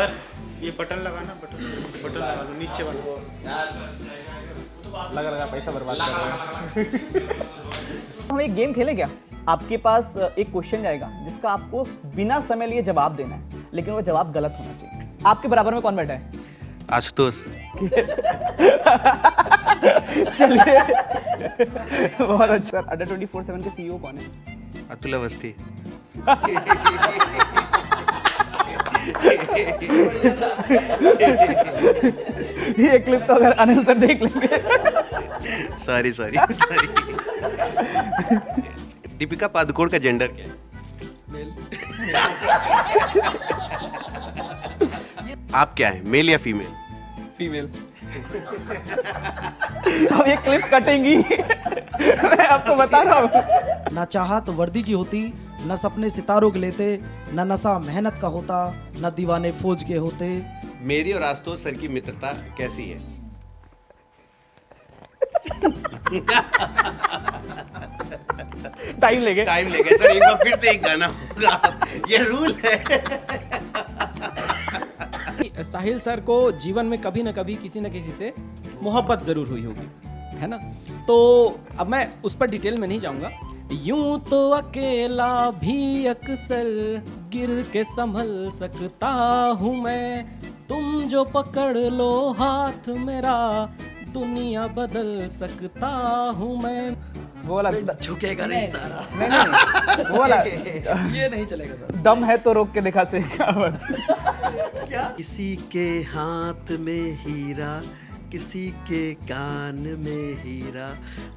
Sir ये button लगाना, button लगा दो नीचे वाला। लगा पैसा बर्बाद कर रहे हैं। हम एक गेम खेले क्या? आपके पास एक क्वेश्चन जाएगा जिसका आपको बिना समय लिए जवाब देना है, लेकिन वो जवाब गलत होना चाहिए। आपके बराबर में कौन बैठा है? आशुतोष। चलिए बहुत अच्छा। अड्डा 24/7 के सीईओ कौन है? अतुल अवस्थी। ये क्लिप तो अगर अनिल सर देख लेंगे। सॉरी। दीपिका पादुकोण का जेंडर क्या है? आप क्या है, मेल या फीमेल? फीमेल। अब ये क्लिप कटेंगी। मैं आपको बता रहा हूँ। ना चाहत वर्दी की होती, न सपने सितारों के लेते, न नशा मेहनत का होता, न दीवाने फौज के होते। मेरी और आशुतोष सर की मित्रता कैसी है? टाइम लेंगे सर, एक बार फिर से एक गाना होगा, ये रूल है। साहिल सर को जीवन में कभी न कभी किसी न किसी से मोहब्बत जरूर हुई होगी, है ना? तो अब मैं उस पर डिटेल में नहीं जाऊंगा। यूं तो अकेला भी अक्सर गिर के संभल सकता हूँ मैं, तुम जो पकड़ लो हाथ मेरा दुनिया बदल सकता हूँ मैं। वो वाला झुकेगा नहीं सारा। नहीं, वो वाला ये नहीं चलेगा सर। दम है तो रोक के दिखा से क्या? किसी के हाथ में हीरा, किसी के कान में हीरा,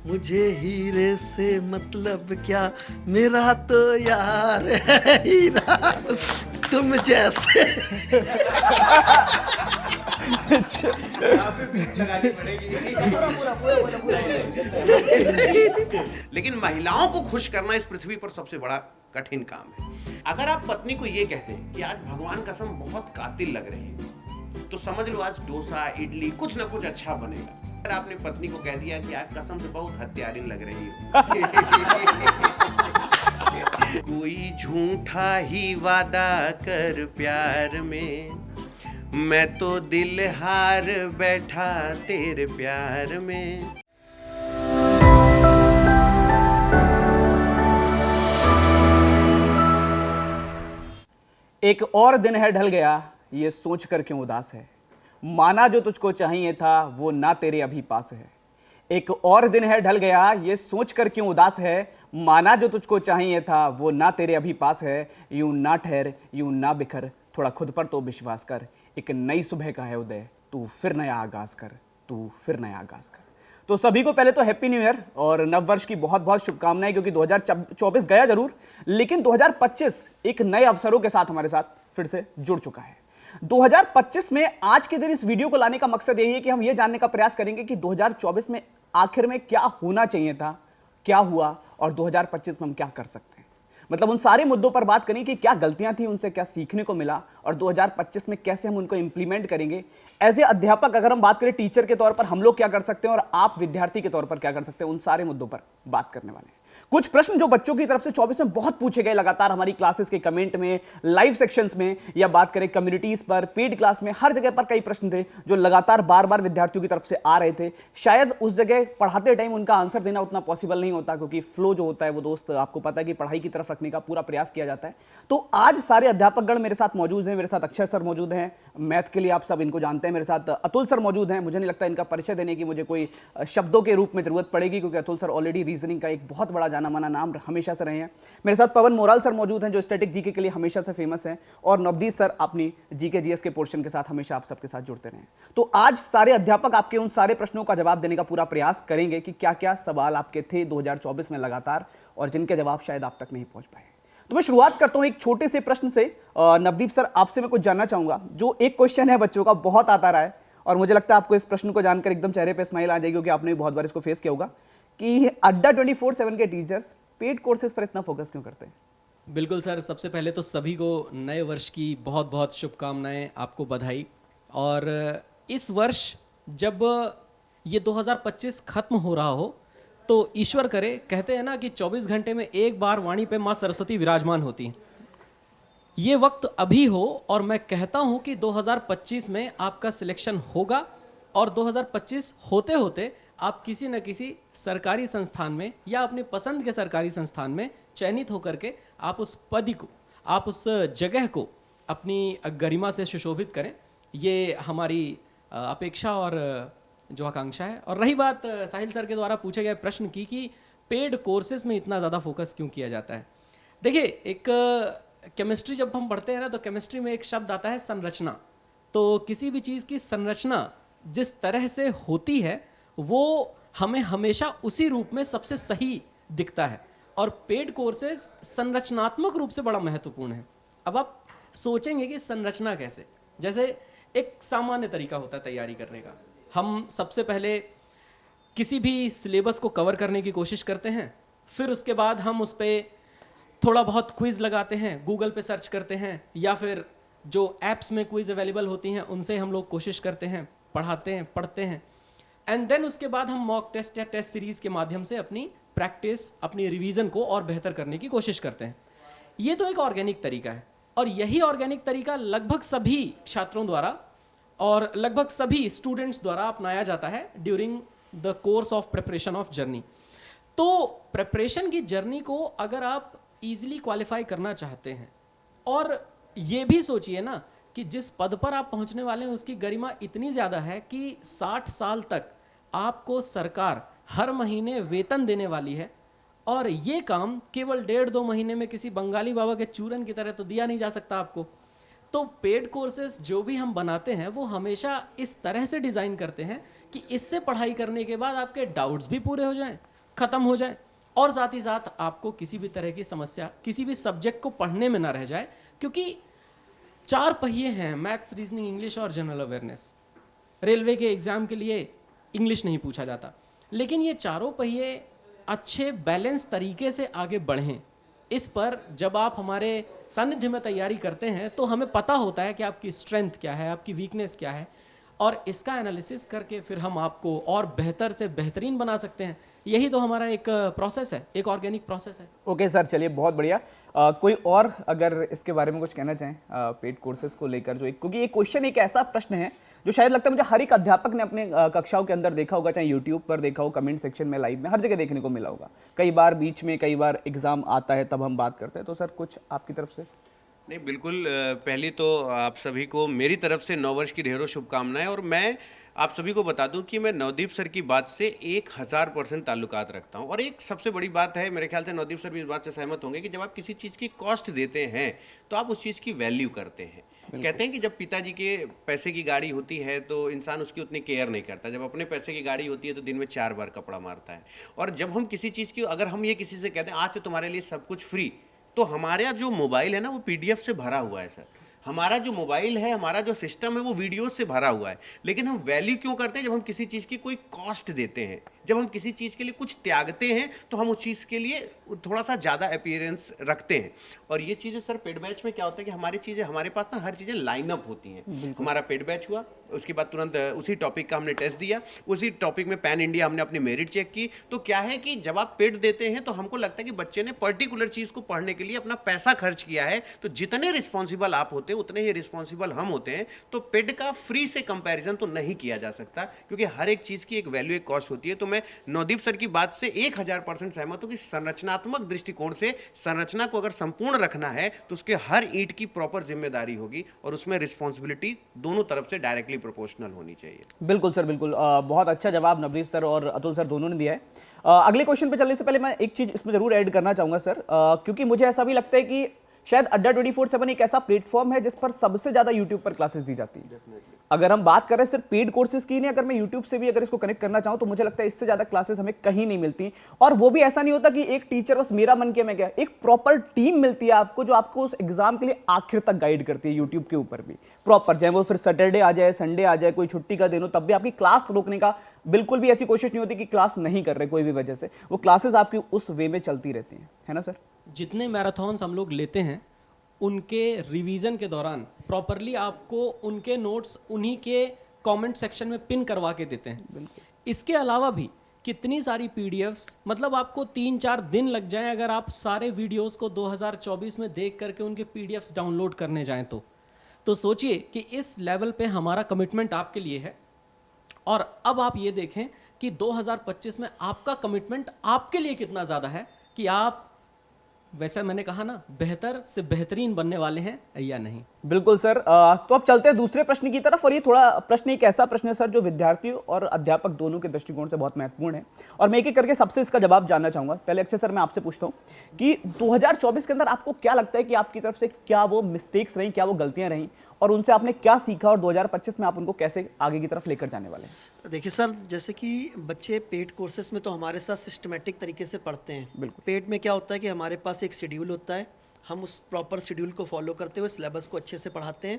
मुझे हीरे से मतलब क्या, मेरा तो यार है हीरा तुम जैसे। लेकिन महिलाओं को खुश करना इस पृथ्वी पर सबसे बड़ा कठिन काम है। अगर आप पत्नी को ये कहते हैं कि आज भगवान कसम बहुत कातिल लग रही है, तो समझ लो आज डोसा इडली कुछ ना कुछ अच्छा बनेगा। अगर आपने पत्नी को कह दिया कि आज कसम से बहुत हत्यारिन लग रही हो, कोई झूठा ही वादा कर प्यार में, मैं तो दिल हार बैठा तेरे प्यार में। एक और दिन है ढल गया, ये सोच कर क्यों उदास है, माना जो तुझको चाहिए था वो ना तेरे अभी पास है। एक और दिन है ढल गया, ये सोच कर क्यों उदास है, माना जो तुझको चाहिए था वो ना तेरे अभी पास है। यूं ना ठहर, यूं ना बिखर, थोड़ा खुद पर तो विश्वास कर, एक नई सुबह का है उदय, तू फिर नया आगाज कर, तू फिर नया आगाज कर। तो सभी को पहले तो हैप्पी न्यू ईयर और नव वर्ष की बहुत बहुत शुभकामनाएं, क्योंकि 2024 गया जरूर, लेकिन 2025 एक नए अवसरों के साथ हमारे साथ फिर से जुड़ चुका है। 2025 में आज के दिन इस वीडियो को लाने का मकसद यही है कि हम यह जानने का प्रयास करेंगे कि 2024 में आखिर में क्या होना चाहिए था, क्या हुआ, और 2025 में हम क्या कर सकते हैं। मतलब उन सारे मुद्दों पर बात करें कि क्या गलतियां थी, उनसे क्या सीखने को मिला, और 2025 में कैसे हम उनको इंप्लीमेंट करेंगे। एज ए अध्यापक अगर हम बात करें टीचर के तौर पर हम लोग क्या कर सकते हैं और आप विद्यार्थी के तौर पर क्या कर सकते हैं, उन सारे मुद्दों पर बात करने वाले हैं। कुछ प्रश्न जो बच्चों की तरफ से 24 में बहुत पूछे गए लगातार हमारी क्लासेस के कमेंट में, लाइव सेक्शंस में, या बात करें कम्युनिटीज पर, पेड क्लास में, हर जगह पर कई प्रश्न थे जो लगातार बार बार विद्यार्थियों की तरफ से आ रहे थे। शायद उस जगह पढ़ाते टाइम उनका आंसर देना उतना पॉसिबल नहीं होता, क्योंकि फ्लो जो होता है वो दोस्त आपको पता है कि पढ़ाई की तरफ रखने का पूरा प्रयास किया जाता है। तो आज सारे अध्यापकगण मेरे साथ मौजूद हैं। मेरे साथ अक्षर सर मौजूद हैं, मैथ के लिए आप सब इनको जानते हैं। मेरे साथ अतुल सर मौजूद हैं। मुझे नहीं लगता इनका परिचय देने की मुझे कोई शब्दों के रूप में जरूरत पड़ेगी, क्योंकि अतुल सर ऑलरेडी रीजनिंग का एक बहुत बड़ा जाना माना नाम हमेशा से रहे हैं। मेरे साथ पवन मोराल सर मौजूद हैं जो स्टैटिक जीके के लिए हमेशा से फेमस हैं, और नवदीप सर अपनी जीके जीएस के पोर्शन के साथ हमेशा आप सबके साथ जुड़ते रहे। तो आज सारे अध्यापक आपके उन सारे प्रश्नों का जवाब देने का पूरा प्रयास करेंगे कि क्या क्या सवाल आपके थे 2024 में लगातार, और जिनके जवाब शायद आप तक नहीं पहुंच पाए। तो मैं शुरुआत करता हूं एक छोटे से प्रश्न से। नवदीप सर, आपसे मैं कुछ जानना चाहूंगा। जो एक क्वेश्चन है बच्चों का बहुत आता रहा है, और मुझे लगता है आपको इस प्रश्न को जानकर एकदम चेहरे पे स्माइल आ जाएगी, क्योंकि आपने भी बहुत बार इसको फेस किया होगा, कि अड्डा 24/7 के टीचर्स पेड कोर्सेज पर इतना फोकस क्यों करते हैं? बिल्कुल सर, सबसे पहले तो सभी को नए वर्ष की बहुत बहुत शुभकामनाएं, आपको बधाई। और इस वर्ष जब ये 2025 खत्म हो रहा हो तो ईश्वर करे, कहते हैं ना कि 24 घंटे में एक बार वाणी पे माँ सरस्वती विराजमान होती हैं, ये वक्त अभी हो और मैं कहता हूं कि 2025 में आपका सिलेक्शन होगा और 2025 होते होते आप किसी न किसी सरकारी संस्थान में या अपने पसंद के सरकारी संस्थान में चयनित होकर के आप उस पद को, आप उस जगह को अपनी गरिमा से सुशोभित करें। ये हमारी अपेक्षा और जो आकांक्षा है। और रही बात साहिल सर के द्वारा पूछे गए प्रश्न की कि पेड कोर्सेज में इतना ज़्यादा फोकस क्यों किया जाता है। देखिए, एक केमिस्ट्री जब हम पढ़ते हैं ना, तो केमिस्ट्री में एक शब्द आता है संरचना। तो किसी भी चीज़ की संरचना जिस तरह से होती है वो हमें हमेशा उसी रूप में सबसे सही दिखता है, और पेड कोर्सेज संरचनात्मक रूप से बड़ा महत्वपूर्ण है। अब आप सोचेंगे कि संरचना कैसे, जैसे एक सामान्य तरीका होता है तैयारी करने का। हम सबसे पहले किसी भी सिलेबस को कवर करने की कोशिश करते हैं, फिर उसके बाद हम उस पर थोड़ा बहुत क्विज़ लगाते हैं, गूगल पे सर्च करते हैं, या फिर जो ऐप्स में क्विज़ अवेलेबल होती हैं उनसे हम लोग कोशिश करते हैं, पढ़ते हैं, एंड देन उसके बाद हम मॉक टेस्ट या टेस्ट सीरीज़ के माध्यम से अपनी प्रैक्टिस, अपनी रिवीजन को और बेहतर करने की कोशिश करते हैं। ये तो एक ऑर्गेनिक तरीका है, और यही ऑर्गेनिक तरीका लगभग सभी छात्रों द्वारा और लगभग सभी स्टूडेंट्स द्वारा अपनाया जाता है during the course of preparation of journey. तो प्रिपरेशन की जर्नी को अगर आप इजीली क्वालिफाई करना चाहते हैं, और ये भी सोचिए ना कि जिस पद पर आप पहुंचने वाले हैं उसकी गरिमा इतनी ज़्यादा है कि 60 साल तक आपको सरकार हर महीने वेतन देने वाली है, और ये काम केवल 1.5-2 महीने में किसी बंगाली बाबा के चूरन की तरह तो दिया नहीं जा सकता आपको। तो पेड कोर्सेज जो भी हम बनाते हैं वो हमेशा इस तरह से डिज़ाइन करते हैं कि इससे पढ़ाई करने के बाद आपके डाउट्स भी पूरे हो जाएं, ख़त्म हो जाएं, और साथ ही साथ आपको किसी भी तरह की समस्या किसी भी सब्जेक्ट को पढ़ने में ना रह जाए। क्योंकि 4 पहिए हैं, मैथ्स, रीजनिंग, इंग्लिश और जनरल अवेयरनेस। रेलवे के एग्ज़ाम के लिए इंग्लिश नहीं पूछा जाता, लेकिन ये चारों पहिए अच्छे बैलेंस तरीके से आगे बढ़ें, इस पर जब आप हमारे सानिध्य में तैयारी करते हैं तो हमें पता होता है कि आपकी स्ट्रेंथ क्या है, आपकी वीकनेस क्या है, और इसका एनालिसिस करके फिर हम आपको और बेहतर से बेहतरीन बना सकते हैं। यही तो हमारा एक प्रोसेस है, एक ऑर्गेनिक प्रोसेस है। ओके सर, चलिए बहुत बढ़िया। कोई और अगर इसके बारे में कुछ कहना चाहें पेड कोर्सेज को लेकर, जो क्योंकि ये क्वेश्चन एक ऐसा प्रश्न है जो शायद लगता है मुझे हर एक अध्यापक ने अपने कक्षाओं के अंदर देखा होगा, चाहे यूट्यूब पर देखा हो, कमेंट सेक्शन में, लाइव में, हर जगह देखने को मिला होगा। कई बार बीच में, कई बार एग्जाम आता है तब हम बात करते हैं। तो सर कुछ आपकी तरफ से? नहीं, बिल्कुल। पहली तो आप सभी को मेरी तरफ से नववर्ष की ढेरों शुभकामनाएं। और मैं आप सभी को बता दूं कि मैं नवदीप सर की बात से 1000% ताल्लुकात रखता हूं। और एक सबसे बड़ी बात है, मेरे ख्याल से नवदीप सर भी इस बात से सहमत होंगे, कि जब आप किसी चीज़ की कॉस्ट देते हैं तो आप उस चीज़ की वैल्यू करते हैं। कहते हैं कि जब पिताजी के पैसे की गाड़ी होती है तो इंसान उसकी उतनी केयर नहीं करता, जब अपने पैसे की गाड़ी होती है तो दिन में 4 बार कपड़ा मारता है। और जब हम किसी चीज़ की, अगर हम ये किसी से कहते हैं आज से तुम्हारे लिए सब कुछ फ्री, तो हमारा जो मोबाइल है ना वो PDF से भरा हुआ है सर। हमारा जो मोबाइल है, हमारा जो सिस्टम है वो वीडियोस से भरा हुआ है। लेकिन हम वैल्यू क्यों करते हैं? जब हम किसी चीज़ की कोई कॉस्ट देते हैं, जब हम किसी चीज़ के लिए कुछ त्यागते हैं, तो हम उस चीज़ के लिए थोड़ा सा ज़्यादा अपीयरेंस रखते हैं। और ये चीज़ें सर पेड बैच में क्या होता है कि हमारी चीज़ें, हमारे पास ना हर चीज़ें लाइनअप होती हैं। हमारा पेड बैच हुआ, उसके बाद तुरंत उसी टॉपिक का हमने टेस्ट दिया, उसी टॉपिक में पैन इंडिया हमने अपनी मेरिट चेक की। तो क्या है कि जब आप पेड देते हैं तो हमको लगता है कि बच्चे ने पर्टिकुलर चीज़ को पढ़ने के लिए अपना पैसा खर्च किया है। तो जितने रिस्पॉन्सिबल आप होते हैं उतने ही रिस्पॉन्सिबल हम होते हैं। तो पेड का फ्री से कंपैरिजन तो नहीं किया जा सकता, क्योंकि हर एक चीज़ की एक वैल्यू, एक कॉस्ट होती है। तो मैं नवदीप सर की बात से 1000% सहमत हूं कि संरचनात्मक दृष्टिकोण से संरचना को अगर संपूर्ण रखना है तो उसके हर ईंट की प्रॉपर जिम्मेदारी होगी, और उसमें रिस्पॉन्सिबिलिटी दोनों तरफ से डायरेक्टली प्रोपोर्शनल होनी चाहिए। बिल्कुल सर, बिल्कुल। बहुत अच्छा जवाब नवदीप सर और अतुल सर दोनों ने दिया है। अगले क्वेश्चन पे चलने से पहले मैं एक चीज इसमें जरूर ऐड करना चाहूंगा सर, क्योंकि मुझे ऐसा भी लगता है कि शायद अड्डा 24/7 एक ऐसा प्लेटफॉर्म है जिस पर सबसे ज्यादा यूट्यूब पर क्लासेस दी जाती है। अगर हम बात करें सिर्फ पेड कोर्सेज की नहीं, अगर मैं यूट्यूब से भी अगर इसको कनेक्ट करना चाहूं तो मुझे लगता है इससे ज्यादा क्लासेस हमें कहीं नहीं मिलती। और वो भी ऐसा नहीं होता कि एक टीचर बस मेरा मन के मैं गया, एक प्रॉपर टीम मिलती है आपको जो आपको उस एग्जाम के लिए आखिर तक गाइड करती है। यूट्यूब के ऊपर भी प्रॉपर, चाहे वो फिर सैटरडे आ जाए, संडे आ जाए, कोई छुट्टी का दिन हो, तब भी आपकी क्लास रोकने का बिल्कुल भी ऐसी कोशिश नहीं होती कि क्लास नहीं कर रहे कोई भी वजह से। वो क्लासेस आपकी उस वे में चलती रहती हैं, है ना सर? जितने मैराथन्स हम लोग लेते हैं उनके रिवीजन के दौरान प्रॉपरली आपको उनके नोट्स उन्हीं के कमेंट सेक्शन में पिन करवा के देते हैं। इसके अलावा भी कितनी सारी पीडीएफ्स, मतलब आपको 3-4 दिन लग जाएं अगर आप सारे वीडियोस को 2024 में देख करके उनके पीडीएफ्स डाउनलोड करने जाएं तो सोचिए कि इस लेवल पे हमारा कमिटमेंट आपके लिए है। और अब आप ये देखें कि 2025 में आपका कमिटमेंट आपके लिए कितना ज़्यादा है कि आप, वैसे मैंने कहा ना, बेहतर से बेहतरीन बनने वाले हैं या नहीं। बिल्कुल सर। तो अब चलते हैं दूसरे प्रश्न की तरफ, और ये थोड़ा प्रश्न एक ऐसा प्रश्न है सर जो विद्यार्थियों और अध्यापक दोनों के दृष्टिकोण से बहुत महत्वपूर्ण है, और मैं एक एक करके सबसे इसका जवाब जानना चाहूंगा। पहले अक्षय सर, मैं आपसे पूछता हूँ कि 2024 के अंदर आपको क्या लगता है कि आपकी तरफ से क्या वो मिस्टेक्स रहीं, क्या वो गलतियां रहीं, और उनसे आपने क्या सीखा, और 2025 में आप उनको कैसे आगे की तरफ लेकर जाने वाले हैं? देखिए सर, जैसे कि बच्चे पेड कोर्सेज में तो हमारे साथ सिस्टमेटिक तरीके से पढ़ते हैं। बिल्कुल। पेड में क्या होता है कि हमारे पास एक शेड्यूल होता है, हम उस प्रॉपर शेड्यूल को फॉलो करते हुए सिलेबस को अच्छे से पढ़ाते हैं,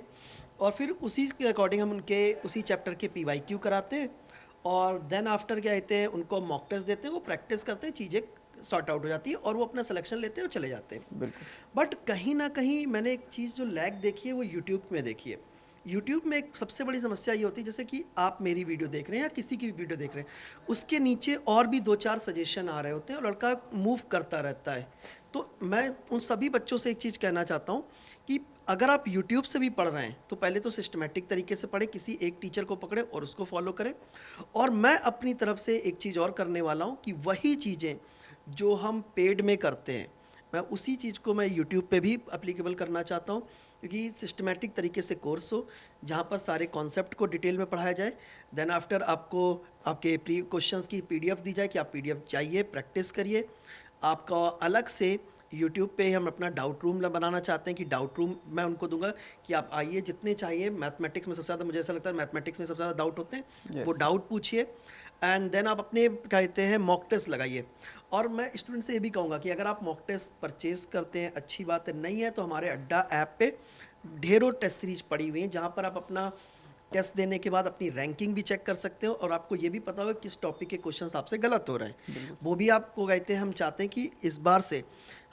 और फिर उसी के अकॉर्डिंग हम उनके उसी चैप्टर के PYQ कराते हैं, और देन आफ्टर क्या कहते हैं, उनको मॉक टेस्ट देते हैं, वो प्रैक्टिस करते हैं, चीज़ें सॉर्ट आउट हो जाती है और वो अपना सिलेक्शन लेते हैं और चले जाते हैं। बट कहीं ना कहीं मैंने एक चीज़ जो लैग देखी है वो यूट्यूब में देखी है। यूट्यूब में एक सबसे बड़ी समस्या ये होती है, जैसे कि आप मेरी वीडियो देख रहे हैं या किसी की भी वीडियो देख रहे हैं, उसके नीचे और भी 2-4 सजेशन आ रहे होते हैं और लड़का मूव करता रहता है। तो मैं उन सभी बच्चों से एक चीज़ कहना चाहता हूँ कि अगर आप यूट्यूब से भी पढ़ रहे हैं तो पहले तो सिस्टमेटिक तरीके से पढ़ें, किसी एक टीचर को पकड़ें और उसको फॉलो करें। और मैं अपनी तरफ से एक चीज़ और करने वाला हूँ कि वही चीज़ें जो हम पेड में करते हैं, मैं उसी चीज़ को मैं यूट्यूब पे भी एप्लीकेबल करना चाहता हूँ, क्योंकि सिस्टमेटिक तरीके से कोर्स हो जहाँ पर सारे कॉन्सेप्ट को डिटेल में पढ़ाया जाए। देन आफ्टर आपको आपके प्री क्वेश्चंस की PDF दी जाए कि आप PDF चाहिए, प्रैक्टिस करिए। आपका अलग से यूट्यूब पे हम अपना डाउट रूम बनाना चाहते हैं कि डाउट रूम मैं उनको दूंगा कि आप आइए, जितने चाहिए। मैथमेटिक्स में सबसे ज़्यादा, मुझे ऐसा लगता है मैथमेटिक्स में सबसे ज़्यादा डाउट होते हैं, वो डाउट पूछिए, एंड देन आप अपने कहते हैं मॉक टेस्ट लगाइए। और मैं स्टूडेंट से ये भी कहूँगा कि अगर आप मॉक टेस्ट परचेज करते हैं, अच्छी बात है, नहीं है तो हमारे अड्डा ऐप पे ढेरों टेस्ट सीरीज पड़ी हुई हैं जहाँ पर आप अपना टेस्ट देने के बाद अपनी रैंकिंग भी चेक कर सकते हो, और आपको ये भी पता होगा किस टॉपिक के क्वेश्चंस आपसे गलत हो रहे हैं। वो भी आपको कहते हैं, हम चाहते हैं कि इस बार से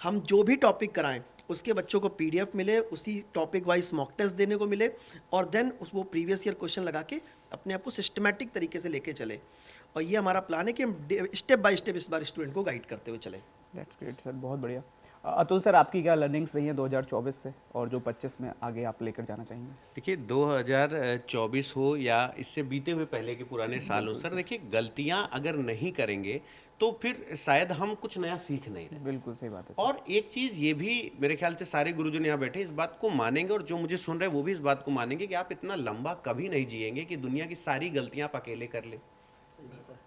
हम जो भी टॉपिक कराएं उसके बच्चों को PDF मिले, उसी टॉपिक वाइज मॉक टेस्ट देने को मिले, और देन वो प्रीवियस ईयर क्वेश्चन लगा के अपने आप को सिस्टमेटिक तरीके से लेके चले। और ये हमारा प्लान है कि हम स्टेप बाय स्टेप इस बार स्टूडेंट को गाइड करते हुए चले। दैट्स ग्रेट सर, बहुत बढ़िया। अतुल सर, आपकी क्या लर्निंग्स रही हैं 2024 से, और जो 25 में आगे आप लेकर जाना चाहेंगे? देखिए, 2024 हो या इससे बीते हुए पहले के पुराने साल हो सर, देखिए गलतियां अगर नहीं करेंगे तो फिर शायद हम कुछ नया सीख नहीं रहे। बिल्कुल सही बात है। और एक चीज़ ये भी मेरे ख्याल से सारे गुरुजन यहाँ बैठे इस बात को मानेंगे, और जो मुझे सुन रहे हैं वो भी इस बात को मानेंगे कि आप इतना लंबा कभी नहीं जिएंगे कि दुनिया की सारी गलतियां आप अकेले कर ले।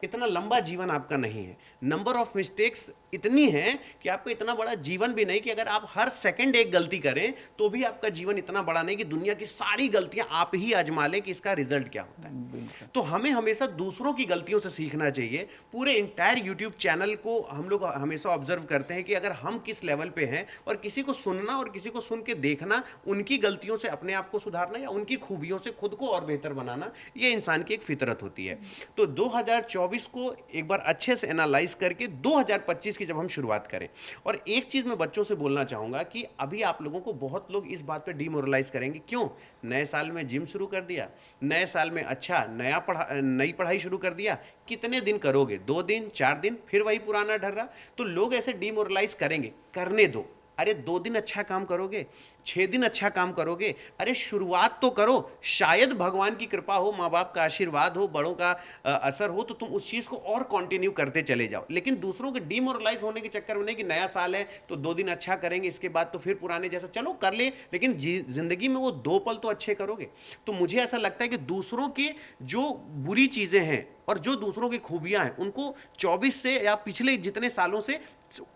इतना लंबा जीवन आपका नहीं है। नंबर ऑफ मिस्टेक्स इतनी है कि आपका इतना बड़ा जीवन भी नहीं कि अगर आप हर सेकंड एक गलती करें तो भी आपका जीवन इतना बड़ा नहीं कि दुनिया की सारी गलतियां आप ही आजमा लें कि इसका रिजल्ट क्या होता है। तो हमें हमेशा दूसरों की गलतियों से सीखना चाहिए। पूरे इंटायर यूट्यूब चैनल को हम लोग हमेशा ऑब्जर्व करते हैं कि अगर हम किस लेवल पे हैं, और किसी को सुनना और किसी को सुन के देखना, उनकी गलतियों से अपने आप को सुधारना या उनकी खूबियों से खुद को और बेहतर बनाना, ये इंसान की एक फितरत होती है। तो 2024 को एक बार अच्छे से एनालाइज करके 2025 की जब हम शुरुआत करें, और एक चीज मैं बच्चों से बोलना चाहूंगा कि अभी आप लोगों को बहुत लोग इस बात पे डिमोरलाइज करेंगे, क्यों? नए साल में जिम शुरू कर दिया, नए साल में अच्छा नई पढ़ाई शुरू कर दिया, कितने दिन करोगे? 2 दिन, 4 दिन, फिर वही पुराना ढर्रा। तो लोग ऐसे डिमोरलाइज करेंगे, करने दो। अरे 2 दिन अच्छा काम करोगे, 6 दिन अच्छा काम करोगे, अरे शुरुआत तो करो। शायद भगवान की कृपा हो, माँ बाप का आशीर्वाद हो, बड़ों का असर हो, तो तुम उस चीज़ को और कंटिन्यू करते चले जाओ। लेकिन दूसरों के डिमोरलाइज होने के चक्कर में नहीं कि नया साल है तो 2 दिन अच्छा करेंगे, इसके बाद तो फिर पुराने जैसा, चलो कर ले, लेकिन जिंदगी में वो 2 पल तो अच्छे करोगे। तो मुझे ऐसा लगता है कि दूसरों की जो बुरी चीज़ें हैं और जो दूसरों की खूबियाँ हैं, उनको 24 से या पिछले जितने सालों से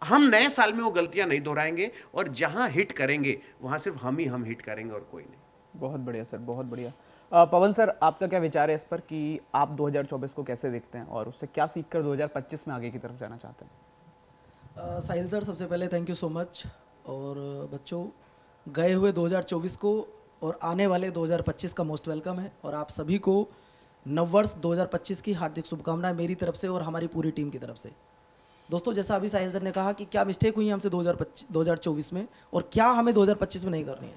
हम नए साल में वो गलतियां नहीं दोहराएंगे, और जहां हिट करेंगे वहां सिर्फ हम हिट करेंगे और कोई नहीं। बहुत बढ़िया सर, बहुत बढ़िया। पवन सर, आपका क्या विचार है इस पर कि आप 2024 को कैसे देखते हैं और उससे क्या सीखकर 2025 में आगे की तरफ जाना चाहते हैं? साहिल सर, सबसे पहले थैंक यू सो मच। और बच्चों, गए हुए 2024 को और आने वाले 2025 का मोस्ट वेलकम है, और आप सभी को नववर्ष 2025 की हार्दिक शुभकामनाएं मेरी तरफ से और हमारी पूरी टीम की तरफ से। दोस्तों, जैसा अभी साहिल सर ने कहा कि क्या मिस्टेक हुई हमसे 2024 में और क्या हमें 2025 में नहीं करनी है,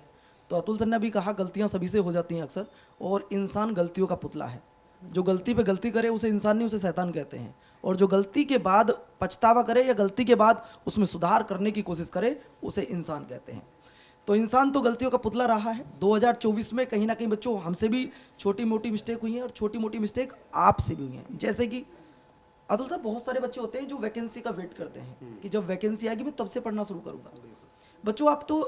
तो अतुल सर ने भी कहा गलतियां सभी से हो जाती हैं अक्सर, और इंसान गलतियों का पुतला है। जो गलती पे गलती करे उसे इंसान नहीं, उसे शैतान कहते हैं। और जो गलती के बाद पछतावा करे या गलती के बाद उसमें सुधार करने की कोशिश करे, उसे इंसान कहते हैं। तो इंसान तो गलतियों का पुतला रहा है। 2024 में कहीं ना कहीं बच्चों हमसे भी छोटी मोटी मिस्टेक हुई है और छोटी मोटी मिस्टेक आपसे भी हुई है। जैसे कि अतुल सर, बहुत सारे बच्चे होते हैं जो वैकेंसी का वेट करते हैं कि जब वैकेंसी आएगी मैं तब से पढ़ना शुरू करूंगा। बच्चों आप तो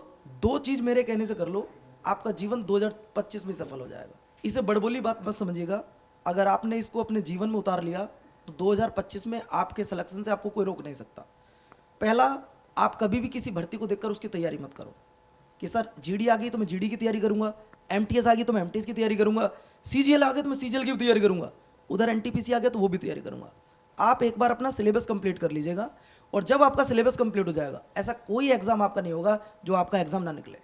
दो चीज़ मेरे कहने से कर लो, आपका जीवन 2025 में सफल हो जाएगा। इसे बड़बोली बात मत समझिएगा। अगर आपने इसको अपने जीवन में उतार लिया तो 2025 में आपके सिलेक्शन से आपको कोई रोक नहीं सकता। पहला, आप कभी भी किसी भर्ती को देखकर उसकी तैयारी मत करो कि सर जीडी आ गई तो मैं जीडी की तैयारी करूंगा, एमटीएस आ गई तो मैं एमटीएस की तैयारी करूंगा, सीजीएल आ गया तो मैं सीजीएल की भी तैयारी करूंगा, उधर एनटीपीसी आ गया तो वो भी तैयारी करूंगा। आप एक बार अपना सिलेबस कंप्लीट कर लीजिएगा, और जब आपका सिलेबस कंप्लीट हो जाएगा, ऐसा कोई एग्जाम आपका नहीं होगा जो आपका एग्जाम ना निकले।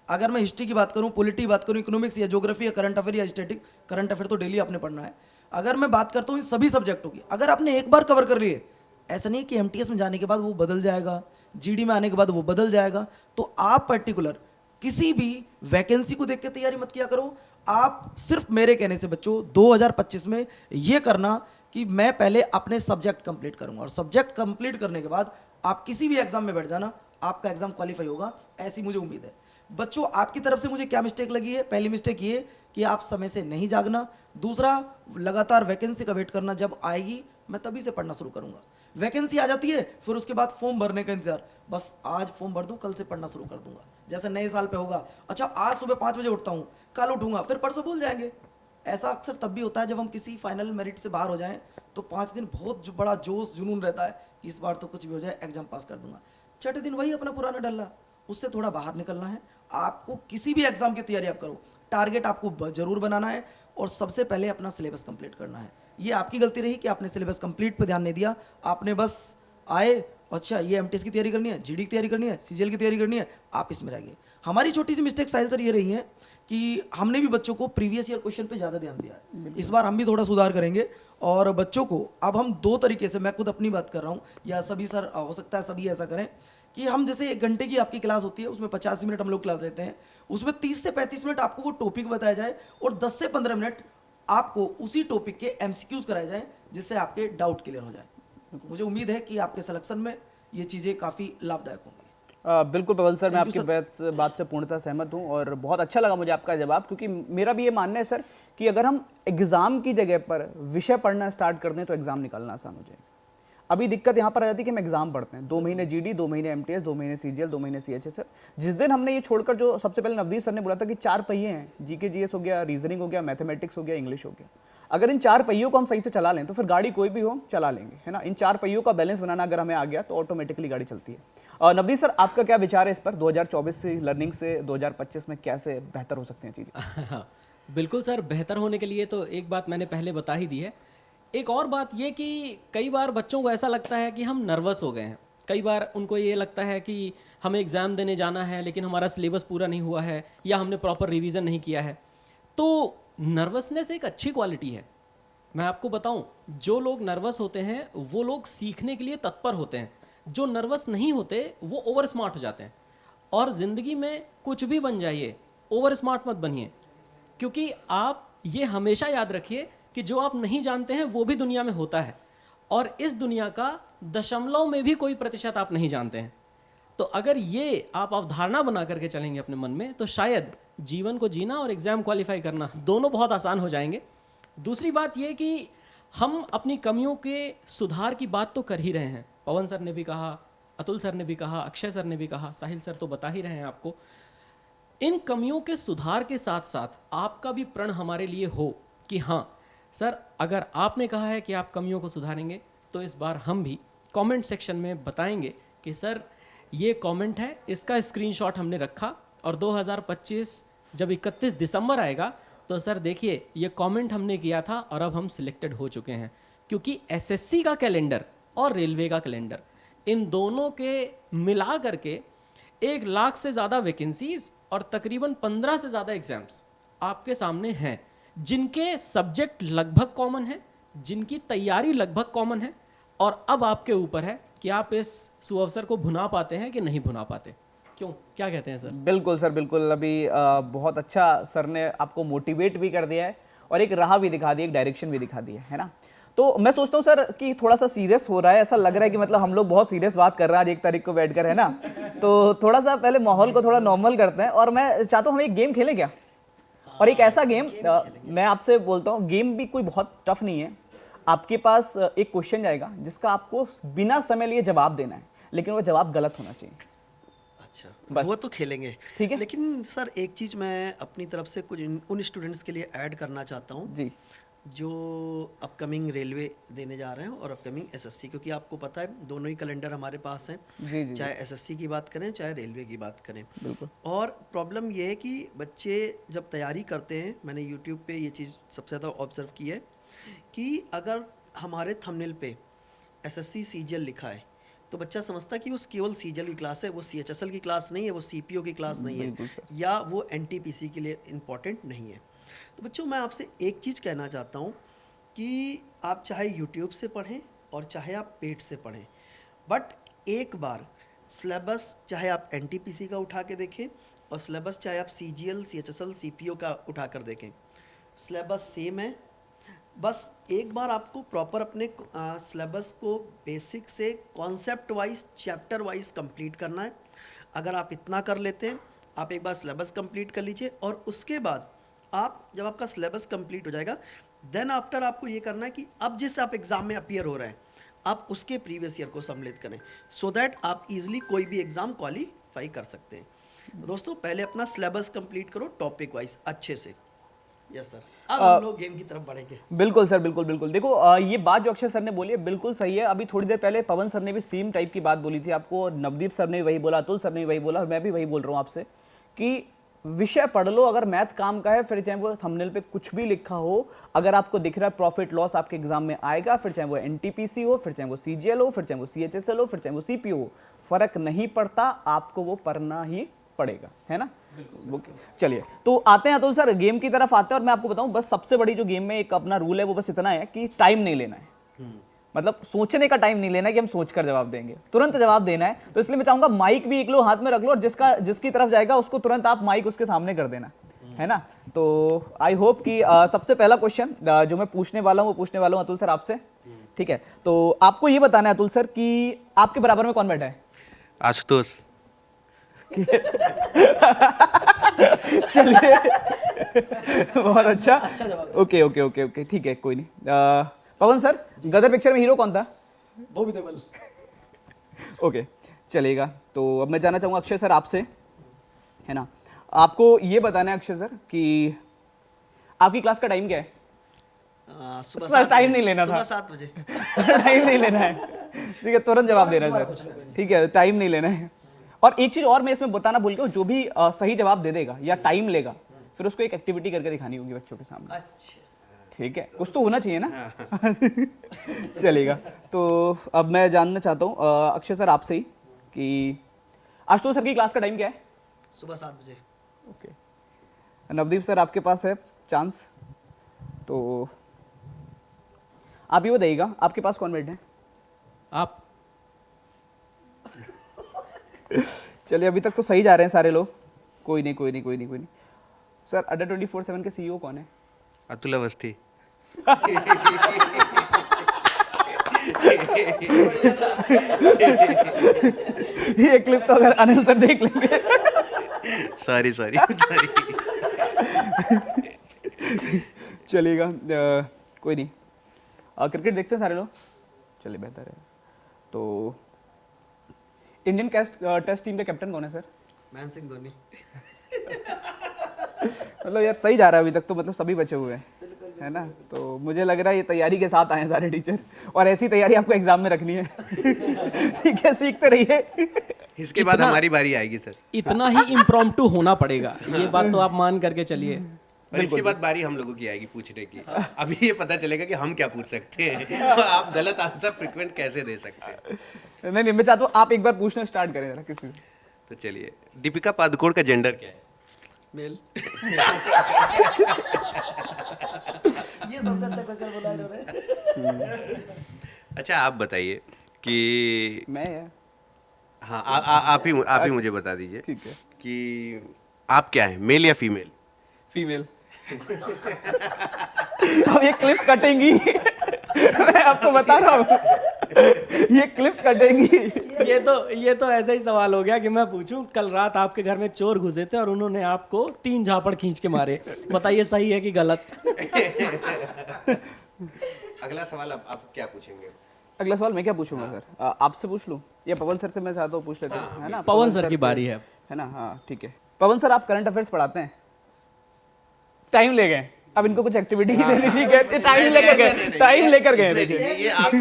अगर मैं हिस्ट्री की बात करूं, पॉलिटी की बात करूं, इकोनॉमिक्स या ज्योग्राफी या करंट अफेयर या स्टैटिक, करंट अफेयर तो डेली आपने पढ़ना है। अगर मैं बात करता हूं इन सभी सब्जेक्टों की, अगर आपने एक बार कवर कर लिए, ऐसा नहीं है कि एमटीएस में जाने के बाद वो बदल जाएगा, जीडी में आने के बाद वो बदल जाएगा। तो आप पर्टिकुलर किसी भी वैकेंसी को देख के तैयारी मत किया करो। आप सिर्फ मेरे कहने से बच्चों 2025 में ये करना कि मैं पहले अपने सब्जेक्ट कंप्लीट करूंगा, और सब्जेक्ट कंप्लीट करने के बाद आप किसी भी एग्जाम में बैठ जाना, आपका एग्जाम क्वालिफाई होगा, ऐसी मुझे उम्मीद है। बच्चों आपकी तरफ से मुझे क्या मिस्टेक लगी है? पहली मिस्टेक ये कि आप समय से नहीं जागना। दूसरा, लगातार वैकेंसी का वेट करना, जब आएगी मैं तभी से पढ़ना शुरू करूंगा। वैकेंसी आ जाती है, फिर उसके बाद फॉर्म भरने का इंतजार, बस आज फॉर्म भर दूं, कल से पढ़ना शुरू कर दूंगा। जैसे नए साल पे होगा, अच्छा आज सुबह 5 बजे उठता हूँ, कल उठूंगा, फिर परसों भूल जाएंगे। ऐसा अक्सर तब भी होता है जब हम किसी फाइनल मेरिट से बाहर हो जाएं, तो 5 दिन बहुत बड़ा जोश जुनून रहता है कि इस बार तो कुछ भी हो जाए एग्जाम पास कर दूंगा। छठे दिन वही अपना पुराना डल्ला, उससे थोड़ा बाहर निकलना है। आपको किसी भी एग्जाम की तैयारी आप करो, टारगेट आपको जरूर बनाना है, और सबसे पहले अपना सिलेबस कंप्लीट करना है। ये आपकी गलती रही कि आपने सिलेबस कंप्लीट पे ध्यान नहीं दिया। आपने बस आए, अच्छा ये एमटीएस की तैयारी करनी है, जीडी की तैयारी करनी है, सीजीएल की तैयारी करनी है, आप इसमें रह गए। हमारी छोटी सी मिस्टेक साहिल सर ये रही है कि हमने भी बच्चों को प्रीवियस ईयर क्वेश्चन पे ज़्यादा ध्यान दिया है। इस बार हम भी थोड़ा सुधार करेंगे, और बच्चों को अब हम 2 तरीके से, मैं खुद अपनी बात कर रहा हूँ, या सभी सर हो सकता है सभी ऐसा करें कि हम जैसे 1 घंटे की आपकी क्लास होती है, उसमें 85 मिनट हम लोग क्लास लेते हैं, उसमें 30 से 35 मिनट आपको वो टॉपिक बताया जाए, और 10 से 15 मिनट आपको उसी टॉपिक के एमसीक्यूज कराए जाए, जिससे आपके डाउट क्लियर हो जाए। मुझे उम्मीद है कि आपके सिलेक्शन में ये चीज़ें काफ़ी लाभदायक होंगी। बिल्कुल पवन सर, मैं आपकी बात से पूर्णतः सहमत हूं, और बहुत अच्छा लगा मुझे आपका जवाब, क्योंकि मेरा भी ये मानना है सर कि अगर हम एग्ज़ाम की जगह पर विषय पढ़ना स्टार्ट कर दें तो एग्ज़ाम निकालना आसान हो जाएगा। अभी दिक्कत यहाँ पर आ जाती है कि हम एग्जाम पढ़ते हैं, 2 महीने जीडी, 2 महीने एमटीएस, 2 महीने सीजीएल, 2 महीने सीएचएस। जिस दिन हमने ये छोड़कर, जो सबसे पहले नवदीप सर ने बोला था कि 4 पहिए हैं, जीके जीएस हो गया, रीजनिंग हो गया, मैथमेटिक्स हो गया, इंग्लिश हो गया, अगर इन 4 पहियों को हम सही से चला लें तो फिर गाड़ी कोई भी हो चला लेंगे, है ना। इन 4 पहियों का बैलेंस बनाना अगर हमें आ गया तो ऑटोमेटिकली गाड़ी चलती है। और नवदीप सर, आपका क्या विचार है इस पर? 2024 से लर्निंग से 2025 में कैसे बेहतर हो सकते हैं चीज़ें? हाँ, बिल्कुल सर, बेहतर होने के लिए तो एक बात मैंने पहले बता ही दी है। एक और बात ये कि कई बार बच्चों को ऐसा लगता है कि हम नर्वस हो गए हैं। कई बार उनको ये लगता है कि हमें एग्ज़ाम देने जाना है लेकिन हमारा सिलेबस पूरा नहीं हुआ है, या हमने प्रॉपर रिवीजन नहीं किया है। तो नर्वसनेस एक अच्छी क्वालिटी है। मैं आपको बताऊं, जो लोग नर्वस होते हैं वो लोग सीखने के लिए तत्पर होते हैं। जो नर्वस नहीं होते वो ओवर स्मार्ट हो जाते हैं। और ज़िंदगी में कुछ भी बन जाइए, ओवर स्मार्ट मत बनिए, क्योंकि आप ये हमेशा याद रखिए कि जो आप नहीं जानते हैं वो भी दुनिया में होता है, और इस दुनिया का दशमलव में भी कोई प्रतिशत आप नहीं जानते हैं। तो अगर ये आप अवधारणा बना करके चलेंगे अपने मन में, तो शायद जीवन को जीना और एग्ज़ाम क्वालिफाई करना दोनों बहुत आसान हो जाएंगे। दूसरी बात ये कि हम अपनी कमियों के सुधार की बात तो कर ही रहे हैं। पवन सर ने भी कहा, अतुल सर ने भी कहा, अक्षय सर ने भी कहा, साहिल सर तो बता ही रहे हैं आपको। इन कमियों के सुधार के साथ साथ आपका भी प्रण हमारे लिए हो कि हाँ सर, अगर आपने कहा है कि आप कमियों को सुधारेंगे, तो इस बार हम भी कमेंट सेक्शन में बताएंगे कि सर ये कमेंट है, इसका स्क्रीनशॉट हमने रखा, और 2025 जब 31 दिसंबर आएगा तो सर देखिए ये कमेंट हमने किया था और अब हम सिलेक्टेड हो चुके हैं। क्योंकि एसएससी का कैलेंडर और रेलवे का कैलेंडर, इन दोनों के मिला करके 1 लाख से ज़्यादा वैकेंसीज और तकरीबन 15 से ज़्यादा एग्जाम्स आपके सामने हैं, जिनके सब्जेक्ट लगभग कॉमन है, जिनकी तैयारी लगभग कॉमन है, और अब आपके ऊपर है कि आप इस सुअवसर को भुना पाते हैं कि नहीं भुना पाते। क्यों, क्या कहते हैं सर? बिल्कुल सर, बिल्कुल। अभी बहुत अच्छा सर ने आपको मोटिवेट भी कर दिया है और एक राह भी दिखा दी, एक डायरेक्शन भी दिखा दी है ना। तो मैं सोचता हूँ सर कि थोड़ा सा सीरियस हो रहा है, ऐसा लग रहा है कि मतलब हम लोग बहुत सीरियस बात कर रहे हैं आज 1 तारीख को बैठकर, है ना। तो थोड़ा सा पहले माहौल को थोड़ा नॉर्मल करते हैं और मैं चाहता हूँ हम एक गेम खेलें क्या। और एक ऐसा गेम मैं आपसे बोलता हूँ, गेम भी कोई बहुत टफ नहीं है। आपके पास एक क्वेश्चन जाएगा जिसका आपको बिना समय लिए जवाब देना है, लेकिन वो जवाब गलत होना चाहिए। अच्छा, बस। वो तो खेलेंगे, ठीक है। लेकिन सर एक चीज़ मैं अपनी तरफ से कुछ उन स्टूडेंट्स के लिए ऐड करना चाहता हूँ जी जो अपकमिंग रेलवे देने जा रहे हैं और अपकमिंग एसएससी, क्योंकि आपको पता है दोनों ही कैलेंडर हमारे पास हैं, जी जी चाहे एसएससी की बात करें चाहे रेलवे की बात करें। बिल्कुल। और प्रॉब्लम ये है कि बच्चे जब तैयारी करते हैं, मैंने यूट्यूब पे ये चीज़ सबसे ज़्यादा ऑब्जर्व की है कि अगर हमारे थंबनेल पे एसएससी सीजीएल लिखा है तो बच्चा समझता है कि वो केवल सीजीएल की क्लास है, वो सीएचएसएल की क्लास नहीं है, वो सीपीओ की क्लास नहीं है, या वो एनटीपीसी के लिए इम्पॉर्टेंट नहीं है। तो बच्चों मैं आपसे एक चीज़ कहना चाहता हूँ कि आप चाहे यूट्यूब से पढ़ें और चाहे आप पेट से पढ़ें, बट एक बार सिलेबस चाहे आप एनटीपीसी का उठा के देखें और सिलेबस चाहे आप सीजीएल सीएचएसएल सीपीओ का उठा कर देखें, सिलेबस सेम है। बस एक बार आपको प्रॉपर अपने सिलेबस को बेसिक से concept wise chapter wise complete करना है। अगर आप इतना कर लेते हैं, आप एक बार सिलेबस कंप्लीट कर लीजिए और उसके बाद आप जब आपका सिलेबस कंप्लीट हो जाएगा, देन आफ्टर आपको ये करना है कि अब जिस आप एग्ज़ाम में अपीयर हो रहे हैं आप उसके प्रीवियस ईयर को सम्मिलित करें, सो दैट आप इजीली कोई भी एग्ज़ाम क्वालिफाई कर सकते हैं। तो दोस्तों पहले अपना सिलेबस कंप्लीट करो टॉपिक वाइज अच्छे से। यस सर, अब हम लोग गेम की तरफ बढ़ेंगे। बिल्कुल सर, बिल्कुल बिल्कुल। देखो ये बात जो अक्षय सर ने बोली है बिल्कुल सही है। अभी थोड़ी देर पहले पवन सर ने भी सेम टाइप की बात बोली थी आपको, नवदीप सर ने वही बोला, अतुल सर ने वही बोला और मैं भी वही बोल रहा हूँ आपसे कि विषय पढ़ लो। अगर मैथ काम का है फिर चाहे वो थंबनेल पे कुछ भी लिखा हो, अगर आपको दिख रहा है प्रॉफिट लॉस आपके एग्जाम में आएगा, फिर चाहे वो एनटीपीसी हो, फिर चाहे वो सीजीएल हो, फिर चाहे वो सीएचएसएल हो, फिर चाहे वो सीपीओ हो, फर्क नहीं पड़ता, आपको वो पढ़ना ही पड़ेगा, है ना। चलिए तो आते हैं अतुल सर, गेम की तरफ आते हैं। और मैं आपको बताऊं बस सबसे बड़ी जो गेम में एक अपना रूल है वो बस इतना है कि टाइम नहीं लेना है, मतलब सोचने का टाइम नहीं लेना है कि हम सोचकर जवाब देंगे, तुरंत जवाब देना है। तो इसलिए मैं चाहूंगा माइक भी एक लो हाथ में रख लो और जिसकी तरफ जाएगा उसको तुरंत आप माइक उसके सामने कर देना, है ना। तो आई होप कि सबसे पहला क्वेश्चन जो मैं पूछने वाला हूँ वो पूछने वाला हूँ अतुल सर आपसे, ठीक है। तो आपको ये बताना है अतुल सर कि आपके बराबर में कौन बैठा है? आशुतोष। चलिए बहुत अच्छा जवाब। ओके ओके ओके ओके ठीक है, कोई नहीं। पवन सर, गदर पिक्चर में हीरो कौन था? बॉबी देओल। ओके चलेगा। तो अब मैं जानना चाहूँगा अक्षय सर आपसे, है ना, आपको ये बताना है अक्षय सर कि आपकी क्लास का टाइम क्या है? सुबह सर, टाइम नहीं लेना सुबह था। 7 बजे। टाइम नहीं लेना है, ठीक है, तुरंत जवाब देना है सर, ठीक है, टाइम नहीं लेना है। और एक चीज और मैं इसमें बताना भूल गया, जो भी सही जवाब दे देगा या टाइम लेगा फिर उसको एक एक्टिविटी करके दिखानी होगी बच्चों के सामने, अच्छा, ठीक है, कुछ तो होना चाहिए ना। चलेगा। तो अब मैं जानना चाहता हूँ अक्षय सर आपसे ही कि आशुतोष सर की क्लास का टाइम क्या है? सुबह 7 बजे। ओके, नवदीप सर आपके पास है चांस, तो आप ये बताइएगा आपके पास कौन बैठे हैं? आप। चलिए अभी तक तो सही जा रहे हैं सारे लोग, कोई नहीं कोई नहीं कोई नहीं कोई नहीं। सर अड्डा 24/7 के सीईओ कौन है? अतुल अवस्थी। ये क्लिप तो अगर अनिल सर देख लेंगे। सॉरी। चलेगा, कोई नहीं। क्रिकेट देखते हैं सारे लोग? चलिए बेहतर है। तो इंडियन टेस्ट टीम का कैप्टन कौन है सर? महेंद्र सिंह धोनी। मतलब यार सही जा रहा है अभी तक तो, मतलब सभी बचे हुए हैं, है ना। तो मुझे लग रहा है ये तैयारी के साथ आए हैं सारे टीचर, और ऐसी तैयारी आपको एग्जाम में रखनी है। ठीक है, सीखते रहिए। इसके बाद हमारी बारी आएगी सर, इतना ही इम्प्रॉम्प्टू होना पड़ेगा, ये बात तो आप मान करके चलिए। और इसके बाद बारी हम लोगों की आएगी पूछने की। अभी ये पता चलेगा कि हम क्या पूछ सकते हैं, आप गलत आंसर फ्रिक्वेंट कैसे दे सकते हैं। नहीं मैं चाहता हूँ आप एक बार पूछना स्टार्ट करें जरा किसी से। तो चलिए, दीपिका पादुकोण का जेंडर क्या है? मेल। ये सबसे अच्छा क्वेश्चन बोला इन्होंने। अच्छा आप बताइए कि मैं यार, हाँ आप ही मुझे बता दीजिए ठीक है, कि आप क्या हैं, मेल या फीमेल? फीमेल। अब ये क्लिप कटेंगी मैं आपको बता रहा हूँ ये क्लिप कटेंगी। ये तो ऐसा ही सवाल हो गया कि मैं पूछूं, कल रात आपके घर में चोर घुसे थे और उन्होंने आपको 3 झापड़ खींच के मारे, बताइए सही है कि गलत? अगला सवाल आप क्या पूछेंगे? अगला सवाल मैं क्या पूछूंगा सर? आपसे पूछ लूं या पवन सर से मैं चाहता हूँ पूछ लेते हैं, है ना? पवन सर की बारी है ना? हाँ ठीक है। पवन सर, आप करंट अफेयर्स पढ़ाते हैं? टाइम ले गए, अब इनको कुछ एक्टिविटी ही देनी थी, कहते टाइम लेकर गए, टाइम लेकर गए। देखिए ये आप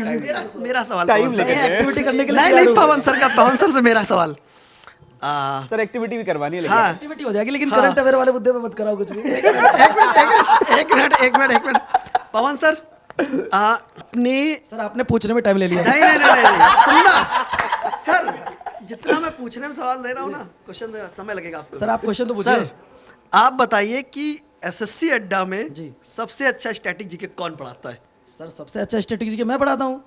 मेरा सवाल टाइम पवन सर। लेके गए। एक्टिविटी करने के लिए नहीं तैयार नहीं, हूँ। पवन सर से मेरा सवाल। सर एक्टिविटी भी करवानी है लेकिन। हाँ एक्टिविटी हो जाएगी, लेकिन करंट अफेयर वाले मुद्दे पे मत कराओ कुछ भी। एक मिनट पवन सर, अपने सर आपने पूछने में टाइम ले लिया। नहीं सुनना सर, जितना मैं पूछने में सवाल दे रहा हूँ ना, क्वेश्चन दे रहा, समय लगेगा आपको। सर आप क्वेश्चन तो पूछिए। सर आप बताइए कि एसएससी अड्डा में जी। सबसे अच्छा स्टैटिक जीके कौन पढ़ाता है? सर सबसे अच्छा स्ट्रेटेजी के मैं पढ़ाता हूँ।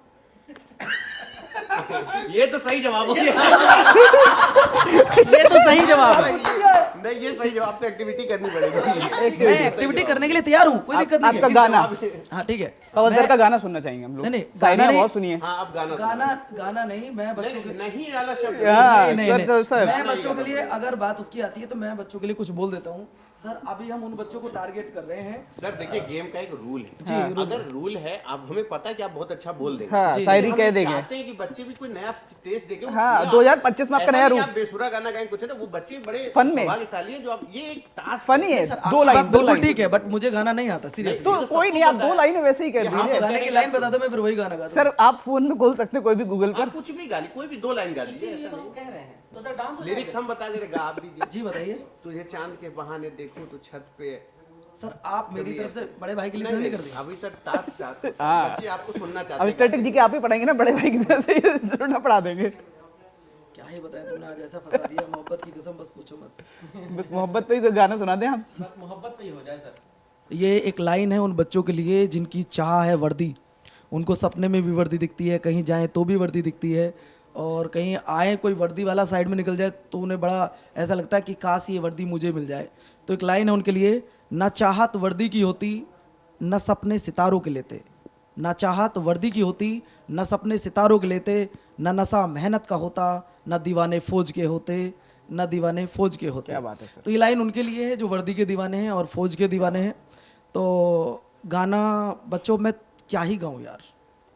ये तो सही जवाब हो गया। ये तो सही जवाब है। नहीं, ये सही जवाब, तो एक्टिविटी करनी पड़ेगी। मैं एक्टिविटी करने के लिए तैयार हूँ, कोई दिक्कत नहीं आपका है। गाना, हाँ ठीक है। पवन सर मैं- का गाना सुनना चाहेंगे हम लोग। नहीं, शायरी गाना नहीं। बहुत सुनिए। हाँ, आप गाना गाना नहीं, मैं बच्चों के नहीं वाला शब्द हाँ, नहीं, सर नहीं, तो सर मैं बच्चों के लिए अगर बात उसकी आती है तो मैं बच्चों के लिए कुछ बोल देता हूँ। सर अभी हम उन बच्चों को टारगेट कर रहे हैं। सर देखिए, गेम का एक रूल है जी, रूल अगर रूल है, आप हमें पता है कि आप बहुत अच्छा बोल देंगे। हाँ, जी, शायरी हम कह देंगे। चाहते हैं कि बच्चे भी कोई नया टेस्ट देखे। हाँ, 2025 में आपका ऐसा नया नहीं कि रूप। आप बेसुरा गाना गाएं, कुछ है ना, वो बच्चे बड़े फन में। भाग्यशाली हैं जो आप, ये एक टास्क फनी है, सर 2 आपकी बात लाइन, 2 बिल्कुल लाइन। ठीक है, बट मुझे गाना नहीं आता सीरियसली। तो कोई नहीं, आप 2 लाइनें वैसे ही कर आप दीजिए। गाने की लाइन बता दो, मैं फिर वही गाना गाता सर आप फोन में खोल सकते हैं कोई भी गूगल पर। आप कुछ भी गा ली, कोई भी 2 लाइन गा लीजिए, ऐसा नहीं। कह रहे हैं तो सर डांस लिरिक्स हम बता दे रहे, गा आप दीजिए। जी बताइए। तुझे चांद के बहाने देखूं तो छत पे। सर आप मेरी तरफ से बड़े भाई के लिए इतना नहीं कर सकते। अभी सर टास्क हाँ। बच्चे आपको सुनना चाहते अब हैं। स्टैटिक जी के आप ही पढ़ाएंगे ना, बड़े भाई की तरह से ये जरूर ना पढ़ा देंगे। क्या ही बताएं, तुमने आज ऐसा फंसा दिया, मोहब्बत की कसम, बस पूछो मत। बस मोहब्बत पे ही कोई गाना सुना दें आप। बस मोहब्बत पे ही हो जाए सर। ये एक लाइन है उन बच्चों के लिए जिनकी चाह है वर्दी, उनको सपने में भी वर्दी दिखती है, कहीं जाएं तो भी वर्दी दिखती है, और कहीं आए कोई वर्दी वाला साइड में निकल जाए तो उन्हें बड़ा ऐसा लगता है कि काश ये वर्दी मुझे मिल जाए। तो एक लाइन है उनके लिए, ना चाहत वर्दी की होती न सपने सितारों के लेते, ना चाहत वर्दी की होती न सपने सितारों के लेते, न नशा मेहनत का होता, न दीवाने फौज के होते, न दीवाने फौज के होते। क्या बात है सर। तो ये लाइन उनके लिए है जो वर्दी के दीवाने हैं और फौज के दीवाने हैं। तो गाना बच्चों में क्या ही गाऊं यार।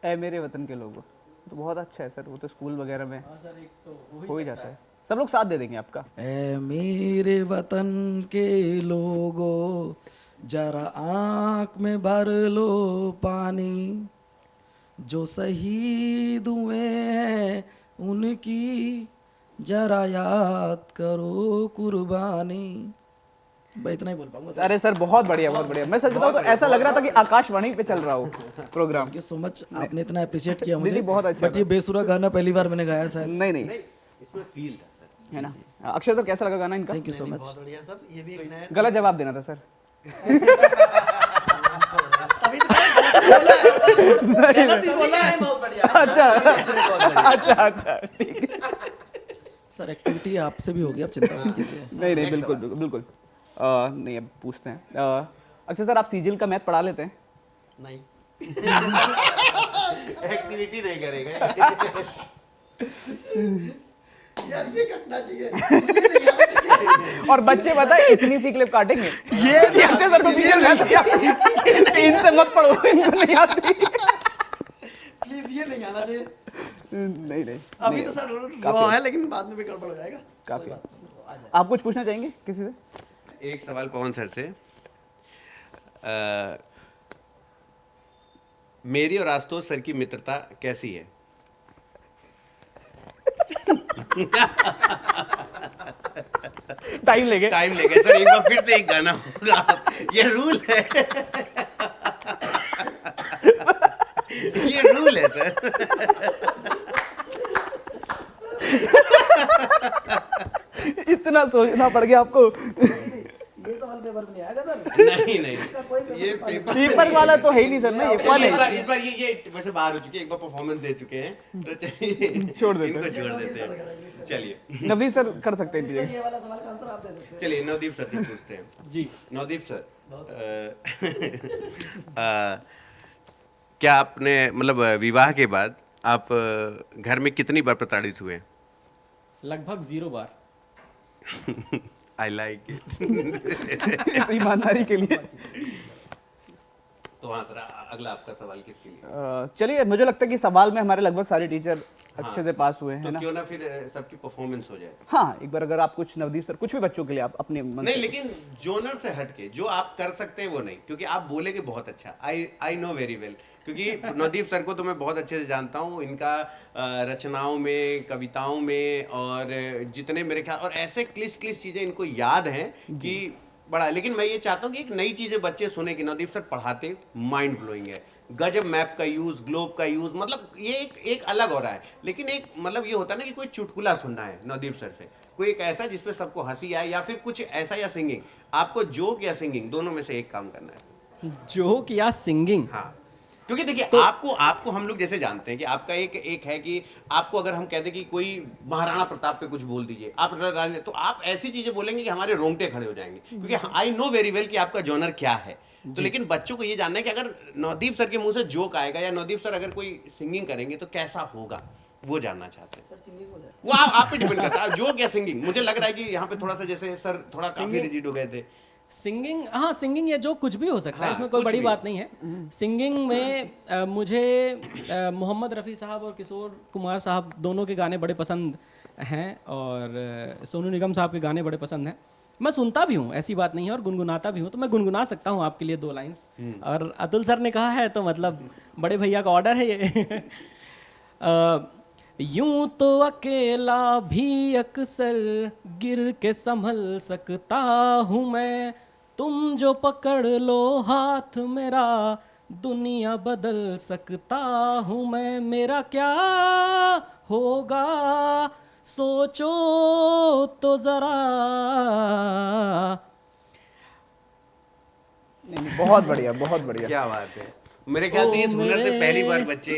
ऐ मेरे वतन के लोगों, तो बहुत अच्छा है सर, वो तो स्कूल वगैरह में हो ही जाता है, सब लोग साथ दे देंगे आपका। ऐ मेरे वतन के लोगों, जरा आँख में भर लो पानी, जो शहीद हुए हैं उनकी जरा याद करो कुर्बानी। मैं इतना ही बोल पाऊंगा सर। अरे सर बहुत बढ़िया, बहुत बढ़िया। मैं सच बताऊं तो ऐसा लग रहा था कि आकाशवाणी पे चल रहा हो program. Thank you so much, आपने इतना अप्रिशिएट किया नहीं, मुझे। बहुत अच्छा बट ये बेसुरा गाना पहली बार मैंने गाया सर। नहीं नहीं, इसमें फील था सर। है ना। अक्षय सर कैसा लगा गाना इनका? Thank you so much. बहुत बढ़िया सर, ये भी एक नया। गलत जवाब देना था सर। तभी तो गलत ही बोला है। बहुत बढ़िया। अच्छा अच्छा अच्छा ठीक है। सर एक्टिविटी आपसे भी होगी, आप चिंता मत कीजिए। नहीं नहीं, बिल्कुल बिल्कुल बिल्कुल। नहीं, अब पूछते हैं। अक्षय सर, आप सीजीएल का मैथ पढ़ा लेते हैं? नहीं, एक्टिविटी नहीं करेंगे। यार ये कटना चाहिए, ये नहीं आना चाहिए। और बच्चे पता है इतनी सी क्लिप काटेंगे ये कि अक्षय सर को सीजीएल मैथ नहीं आती, इनसे मत पढ़ो, इनको नहीं आती। प्लीज ये नहीं आना चाहिए। नहीं नहीं, अभी नहीं, तो सर काफी रॉ है, लेकिन बाद में भी गड़बड़ हो जाएगा। काफी। आप कुछ पूछना चाहेंगे किसी से? एक सवाल पवन सर से। मेरी और आशुतोष सर की मित्रता कैसी है? टाइम लेंगे। टाइम लेगा सर, एक बार फिर से एक गाना होगा, ये रूल है। ये रूल है सर। इतना सोचना पड़ गया आपको। ये सवाल पेपर में नहीं आएगा सर। नहीं नहीं, कोई ये पेपर पेपर वाला तो है ही नहीं सर ना, ये फन है। इस बार ये वैसे बाहर हो चुके हैं, एक बार परफॉर्मेंस दे चुके हैं, तो चलिए छोड़ देते इनको छोड़ देते हैं। चलिए नवदीप सर कर सकते हैं इनकी जगह। ये वाला सवाल का आंसर आप दे सकते हैं। चलिए नवदीप सर से पूछते हैं। जी। नवदीप सर, क्या आपने मतलब विवाह के बाद आप घर में कितनी बार प्रताड़ित हुए? लगभग 0 बार। I like it. इस ईमानदारी के लिए। तो हाँ सर, अगला आपका सवाल किसके लिए? चलिए, मुझे लगता है कि सवाल में हमारे लगभग सारे टीचर अच्छे से पास हुए हैं, तो है ना? क्यों ना फिर सबकी परफॉर्मेंस हो जाए। हाँ, एक बार अगर आप कुछ नवदीप सर, कुछ भी बच्चों के लिए आप अपने मन नहीं, से लेकिन जोनर से हटके जो आप कर सकते हैं वो नहीं, क्योंकि आप बोलेंगे बहुत अच्छा। आई नो वेरी वेल, क्योंकि नवदीप सर को तो मैं बहुत अच्छे से जानता हूँ, इनका रचनाओं में, कविताओं में, और जितने मेरे ख्याल, और ऐसे क्लिष्ट चीजें इनको याद हैं कि बड़ा। लेकिन मैं ये चाहता हूँ कि एक नई चीजें बच्चे सुने कि नवदीप सर पढ़ाते माइंड ब्लोइंग है। गजब मैप का यूज, ग्लोब का यूज, मतलब ये एक अलग हो रहा है। लेकिन एक मतलब ये होता है ना कि कोई चुटकुला सुनना है नवदीप सर से, कोई एक ऐसा जिसपे सबको हंसी आए, या फिर कुछ ऐसा, या सिंगिंग। आपको जोक या सिंगिंग दोनों में से एक काम करना है। जोक या सिंगिंग? हाँ, क्योंकि देखिए आपको हम लोग जैसे जानते हैं कि आपका एक है कि आपको अगर हम कहते कि कोई महाराणा प्रताप पे कुछ बोल दीजिए, आप तो आप ऐसी चीजें बोलेंगे कि हमारे रोंगटे खड़े हो जाएंगे, क्योंकि आई नो वेरी वेल कि आपका जॉनर क्या है। तो लेकिन बच्चों को ये जानना है कि अगर नवदीप सर के मुंह से जोक आएगा, या नवदीप सर अगर कोई सिंगिंग करेंगे तो कैसा होगा, वो जानना चाहते हैं। वो आप पे डिपेंड करता है, जोक या सिंगिंग। मुझे लग रहा है कि यहाँ पे थोड़ा सा जैसे सर थोड़ा काफी रिजिड हो गए थे। सिंगिंग, हाँ सिंगिंग या जो कुछ भी हो सकता है, हाँ, इसमें कोई कुछ बड़ी भी। बात नहीं है। सिंगिंग में मुझे मोहम्मद रफ़ी साहब और किशोर कुमार साहब दोनों के गाने बड़े पसंद हैं, और सोनू निगम साहब के गाने बड़े पसंद हैं। मैं सुनता भी हूँ, ऐसी बात नहीं है, और गुनगुनाता भी हूँ, तो मैं गुनगुना सकता हूँ आपके लिए 2 लाइन्स। और अतुल सर ने कहा है तो मतलब बड़े भैया का ऑर्डर है ये। यूं तो अकेला भी अक्सर गिर के संभल सकता हूँ मैं, तुम जो पकड़ लो हाथ मेरा दुनिया बदल सकता हूँ मैं, मेरा क्या होगा सोचो तो जरा। नहीं, बहुत बढ़िया, बहुत बढ़िया। क्या बात है। मेरे ख्याल से इस हुनर से पहली बार बच्चे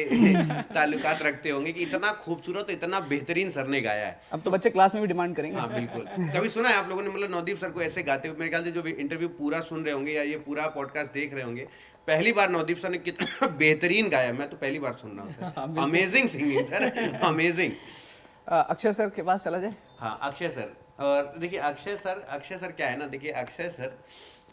ताल्लुकात रखते होंगे कि इतना खूबसूरत, इतना बेहतरीन सर ने गाया है। अब तो बच्चे क्लास में भी डिमांड करेंगे। हाँ बिल्कुल। कभी सुना है आप लोगों ने मतलब नवदीप सर को ऐसे गाते हुए? मेरे ख्याल से जो इंटरव्यू पूरा सुन रहे होंगे या ये पूरा पॉडकास्ट देख रहे होंगे, पहली बार नवदीप सर ने कितना बेहतरीन गाया, मैं तो पहली बार सुन रहा हूँ sir. Amazing singing sir, amazing. Akshay sir के पास चला जाए। हाँ, अक्षय सर। और देखिए अक्षय सर क्या है ना, देखिए अक्षय सर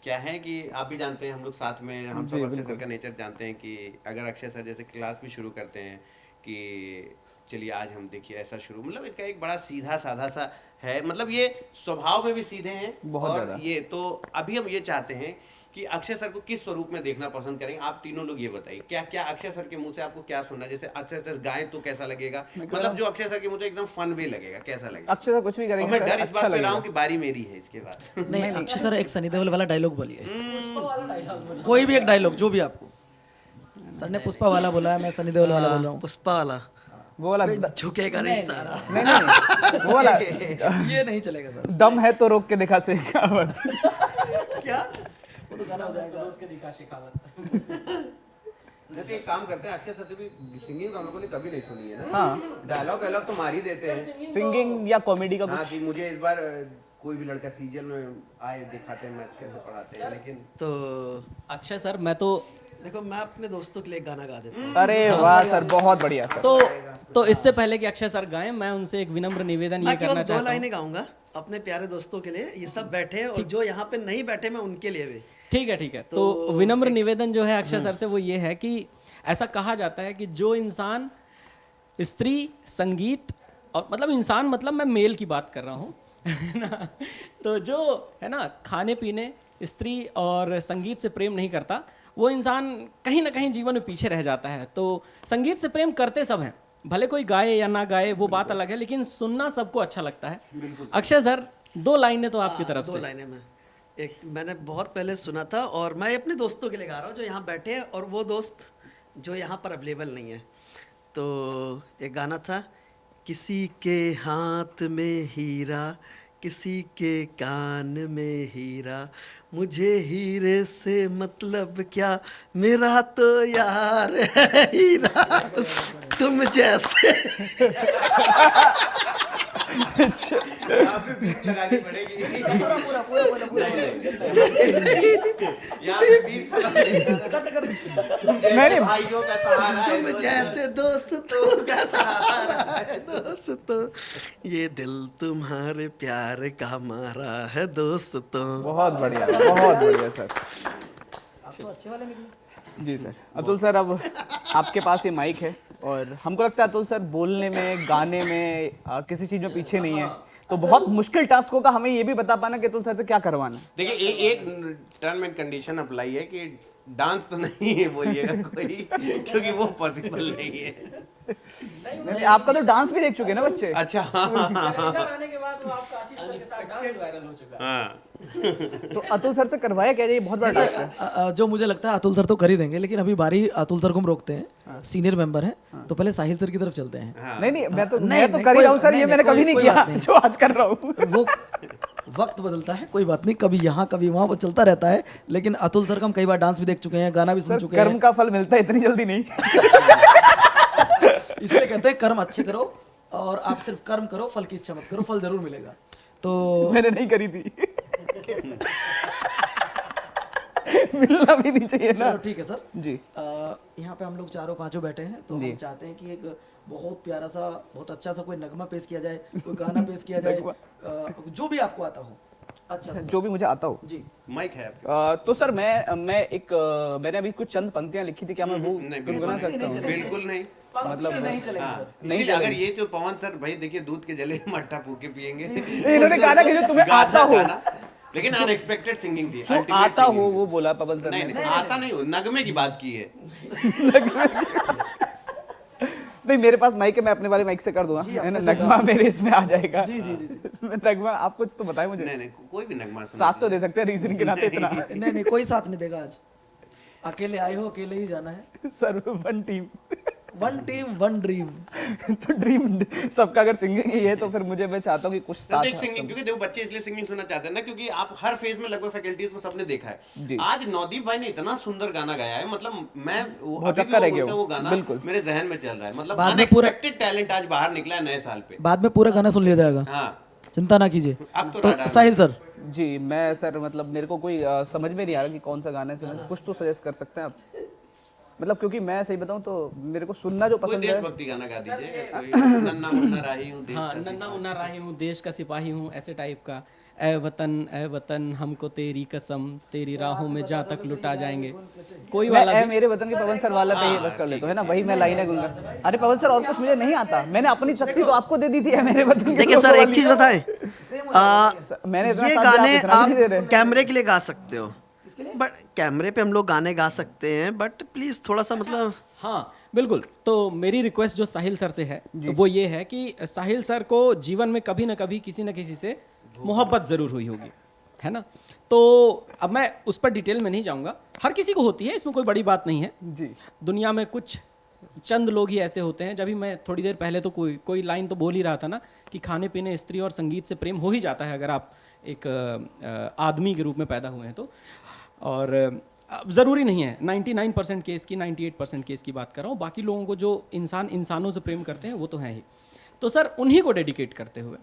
क्या है कि आप भी जानते हैं, हम लोग साथ में, हम सब अक्षय सर का नेचर जानते हैं कि अगर अक्षय सर जैसे क्लास भी शुरू करते हैं कि चलिए आज हम देखिए ऐसा शुरू, मतलब इनका एक बड़ा सीधा साधा सा है, मतलब ये स्वभाव में भी सीधे हैं बहुत और ज्यादा। ये तो अभी हम ये चाहते हैं कि अक्षय सर को किस स्वरूप में देखना पसंद करेंगे। आप तीनों लोग ये बताइए, क्या क्या अक्षय सर के मुंह से आपको क्या सुनना है? जैसे अक्षय सर गाएं तो कैसा लगेगा, मतलब जो अक्षय सर के मुंह से एकदम फन वे लगेगा, कैसा लगेगा? अक्षय सर कुछ भी और करेंगे मैं सर, डर इस अच्छा बात पे रहा लगेगा। हूँ कि बारी मेरी है इसके बाद। नहीं, अक्षय सर एक सनी देओल वाला डायलॉग बोलिए, कोई भी एक डायलॉग जो भी आपको। सर ने पुष्पा वाला बोला है, मैं सनी देओल वाला बोल रहा हूँ। पुष्पा वाला वो वाला झुकेगा नहीं सारा। नहीं नहीं, वो वाला ये नहीं चलेगा सर। दम है तो रोक के दिखा से क्या वो तो गाना हो जाएगा। जैसे एक काम करते हैं, अक्षय सर से भी सिंगिंग हम लोगों ने कभी नहीं सुनी है ना। हाँ, डायलॉग तो मार ही देते हैं। सिंगिंग या कॉमेडी का हाँ कुछ। कि मुझे इस बार कोई भी लड़का सीजन में आए दिखाते हैं, मैच कैसे पढ़ाते हैं, लेकिन तो अक्षय सर, मैं तो देखो मैं अपने दोस्तों के लिए एक गाना गा देता हूँ। अरे वाह सर, बहुत बढ़िया सर। तो इससे पहले कि अक्षय सर गाएं, मैं उनसे एक विनम्र निवेदन ये मैं करना केवल 2 चाहता हूँ। लाइनें गाऊंगा अपने प्यारे दोस्तों के लिए, ये सब बैठे हैं और जो यहाँ पे नहीं बैठे मैं उनके लिए भी। ठीक है। तो विनम्र निवेदन जो है अक्षय सर से वो ये है कि ऐसा कहा जाता है कि जो इंसान स्त्री संगीत, और मतलब इंसान मतलब मैं मेल की बात कर रहा हूँ है ना, तो जो है ना खाने पीने, स्त्री और संगीत से प्रेम नहीं करता, वो इंसान कहीं ना कहीं जीवन में पीछे रह जाता है। तो संगीत से प्रेम करते सब हैं, भले कोई गाए या ना गाए वो बात अलग है, लेकिन सुनना सबको अच्छा लगता है। अक्षय सर 2 लाइनें तो आपकी तरफ 2 से। लाइनें में एक मैंने बहुत पहले सुना था और मैं अपने दोस्तों के लिए गा रहा हूँ जो यहाँ बैठे हैं और वो दोस्त जो यहाँ पर अवेलेबल नहीं है। तो एक गाना था, किसी के हाथ में हीरा, किसी के कान में हीरा, मुझे हीरे से मतलब क्या, मेरा तो यार है हीरा तुम जैसे। यहाँ पे बीट लगानी पड़ेगी। पूरा पूरा पूरा पूरा पूरा यहाँ पे बीट नहीं, भाइयों का सहारा है, तुम जैसे दोस्तों का सहारा है दोस्तों, ये दिल तुम्हारे प्यार का मारा है दोस्तों। बहुत बढ़िया सर। आप तो अच्छे वाले निकले। जी सर। अतुल सर, अब आपके पास ये माइक है और हमको लगता है अतुल सर बोलने में, गाने में, किसी चीज में पीछे नहीं है, तो बहुत मुश्किल टास्क होगा हमें ये भी बता पाना कि अतुल सर से क्या करवाना है। देखिए एक टर्म एंड कंडीशन अप्लाई है कि डांस तो नहीं है बोलिएगा कोई, क्योंकि वो पॉसिबल नहीं है। नहीं, आपका तो डांस भी देख चुके हैं ना बच्चे। अच्छा हाँ आने के बाद वो आपका आशीष सर के साथ डांस वायरल हो चुका है। हाँ तो अतुल सर से करवाया क्या, ये बहुत बड़ा टास्क है। जो मुझे लगता है अतुल सर तो कर ही देंगे, लेकिन अभी बारी अतुल सर को हम रोकते हैं, सीनियर मेंबर हैं, तो पहले साहिल सर की तरफ चलते हैं। नहीं, मैं तो नहीं, कर ही रहा हूँ सर, नहीं, ये मैंने कोई- कभी नहीं कोई किया बात नहीं। जो आज कर रहा हूँ। वो वक्त बदलता है, कोई बात नहीं, कभी यहाँ कभी वहाँ, वो चलता रहता है। लेकिन अतुल सर का हम कई बार डांस भी देख चुके हैं, गाना भी सुन सर चुके कर्म हैं। का फल मिलता है इतनी जल्दी नहीं। इसलिए कहते हैं कर्म अच्छे करो, और आप सिर्फ कर्म करो, फल की इच्छा मत करो, फल जरूर मिलेगा। तो मैंने नहीं करी थी। मिलना भी नहीं चाहिए ना। चलो ठीक है सर जी। यहाँ पे हम लोग चारों पांचों बैठे हैं, तो हम चाहते हैं कि एक बहुत प्यारा सा, बहुत अच्छा सा कोई नगमा पेश किया जाए, कोई गाना पेश किया जाए, जो भी आपको आता हो। अच्छा जो भी मुझे आता हो। जी। माइक है आपके तो सर मैंने अभी कुछ चंद पंक्तियां लिखी थी, क्या मैं वो नहीं, गुनगुना सकता हूँ? बिल्कुल नहीं। मतलब नहीं चलेगा हाँ, सर। नहीं इसीलिए अगर चलेगी। ये जो पवन सर भाई देखिए दूध के जले मट्ठा फूक के पियेंगे, इन्होंने कहा ना कि जो तुम्हें आता हो। लेकिन अनएक्सपेक्टेड सिंगिंग थी, जो ultimate आता हो singing वो बोला पवन थी। सर नहीं ने। नहीं आता नहीं हो, नगमे की बात की है। नहीं, मेरे पास माइक है, मैं अपने वाले माइक से कर दूंगा, है ना, नगमा मेरे इसमें आ जाएगा। जी जी जी जी। नगमा आप कुछ तो बताएं मुझे। नहीं नहीं कोई भी नगमा सुना साथ तो दे सकते हैं रीजन के नाते इतना। नहीं नहीं, कोई साथ नहीं देगा आज, अकेले आए हो, अकेले ही जाना है। Sir one team. One team one dream. तो ड्रीम सबका अगर सिंगिंग ही है तो फिर मैं चाहता हूँ कि कुछ साथ एक सिंगिंग, क्योंकि देखो बच्चे इसलिए सिंगिंग सुनना चाहते हैं ना, क्योंकि आप हर फेज में लगभग फैकल्टीज को सबने देखा जी। है। आज नवदीप भाई ने इतना सुंदर गाना गाया है, मतलब मैं बहुत अभी चक्कर रह भी गया उनका वो गाना बिल्कुल। मेरे जहन में चल रहा है, मतलब बाद में पूरा- अनएक्सपेक्टेड टैलेंट आज बाहर निकला है नए साल पे। बाद में पूरा गाना सुन लिया जाएगा, हाँ चिंता ना कीजिए। अब तो तो राडा साहिल सर, जी। मैं सर मतलब मेरे को कोई समझ में नहीं आ रहा कि कौन सा गाना है, कुछ तो सजेस्ट कर सकते हैं आप, मतलब क्योंकि मैं सही बताऊं तो मेरे को सुनना जो कोई पसंद है। देशभक्ति गाना गा दीजिए, कोई नन्ना मुन्ना राही हूँ देश हाँ, का नन्ना सिपाही। मुन्ना राही हूँ, देश का सिपाही हूँ, ऐसे टाइप का। ए वतन हमको तेरी कसम, तेरी राहों में जा तक लुटा जाएंगे, कोई वाला मैं भी। मेरे वतन के पवन सर वाला पे ही बस कर लेते हो, है ना, वही मैं लाइनें गुनगा। अरे पवन सर और कुछ मुझे नहीं आता, मैंने अपनी शक्ति तो आपको दे दी थी, है मेरे वतन के देखिए लोगों सर, एक वाली। चीज बताएं, मैंने इतना ये साथ दिया, गाने इतना भी नहीं दे रहे। आप कैमरे के लिए गा सकते हो, बट कैमरे पे हम लोग गाने गा सकते हैं, बट प्लीज थोड़ा सा मतलब हाँ बिल्कुल। तो मेरी रिक्वेस्ट जो साहिल सर से है वो ये है कि साहिल सर को जीवन में कभी ना कभी किसी न किसी से मोहब्बत ज़रूर हुई होगी, है ना। तो अब मैं उस पर डिटेल में नहीं जाऊंगा, हर किसी को होती है, इसमें कोई बड़ी बात नहीं है। जी। दुनिया में कुछ चंद लोग ही ऐसे होते हैं। जब भी मैं थोड़ी देर पहले तो कोई लाइन तो बोल ही रहा था ना कि खाने पीने, स्त्री और संगीत से प्रेम हो ही जाता है अगर आप एक आदमी के रूप में पैदा हुए हैं तो। और अब ज़रूरी नहीं है 99% केस की, 98% केस की बात कर रहा हूँ, बाकी लोगों को जो इंसानों से प्रेम करते हैं वो तो हैं ही। तो सर उन्हीं को डेडिकेट करते हुए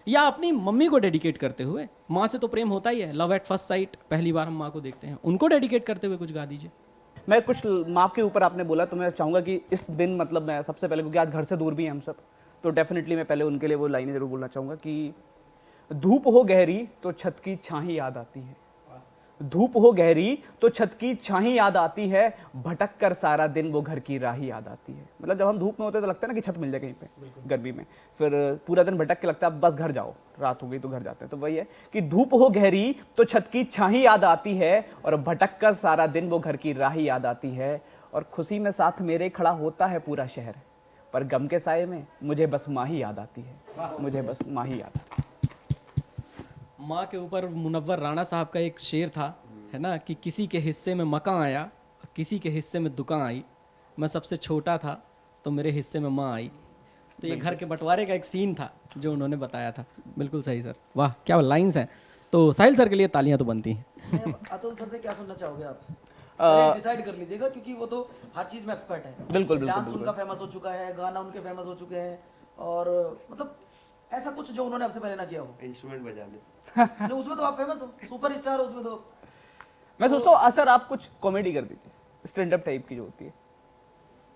या अपनी मम्मी को डेडिकेट करते हुए, माँ से तो प्रेम होता ही है, लव एट फर्स्ट साइट, पहली बार हम माँ को देखते हैं, उनको डेडिकेट करते हुए कुछ गा दीजिए। मैं कुछ माँ के ऊपर आपने बोला तो मैं चाहूँगा कि इस दिन मतलब मैं सबसे पहले, क्योंकि आज घर से दूर भी हैं हम सब, तो डेफिनेटली मैं पहले उनके लिए वो लाइनें जरूर बोलना चाहूँगा कि धूप हो गहरी तो छत की छाही याद आती है, धूप हो गहरी तो छत की छाही याद आती है, भटक कर सारा दिन वो घर की राही याद आती है। मतलब जब हम धूप में होते हैं तो लगता है ना कि छत मिल जाए कहीं पे गर्मी में, फिर पूरा दिन भटक के लगता है बस घर जाओ, रात हो गई तो घर जाते हैं। तो वही है कि धूप हो गहरी तो छत की छाही याद आती है, और भटक कर सारा दिन वो घर की राही याद आती है, और खुशी में साथ मेरे खड़ा होता है पूरा शहर, पर गम के साये में मुझे बस माँ ही याद आती है, मुझे बस माँ ही याद आती है। माँ के ऊपर मुनव्वर राणा साहब का एक शेर था, है ना, कि किसी के हिस्से में मकान आया, किसी के हिस्से में दुकान आई, मैं सबसे छोटा था तो मेरे हिस्से में माँ आई। तो ये घर के बंटवारे का एक सीन था जो उन्होंने बताया था। बिल्कुल सही सर, वाह क्या लाइंस हैं। तो साहिल सर के लिए तालियां तो बनती हैं। अतुल सर से क्या सुनना चाहोगे आप? डिसाइड कर लीजिएगा, क्योंकि वो तो हर चीज में एक्सपर्ट है। बिल्कुल, डांस बिल्कुल। उनका फेमस हो चुका है, गाना उनके फेमस हो चुके हैं, और मतलब ऐसा कुछ जो उन्होंने आपसे पहले ना किया हो। इंस्ट्रूमेंट बजाने। नहीं, उसमें तो आप फेमस हो, सुपर स्टार हो उसमें तो। मैं सोचता हूँ सर आप कुछ कॉमेडी कर दीजिए, स्टैंड अप टाइप की जो होती है,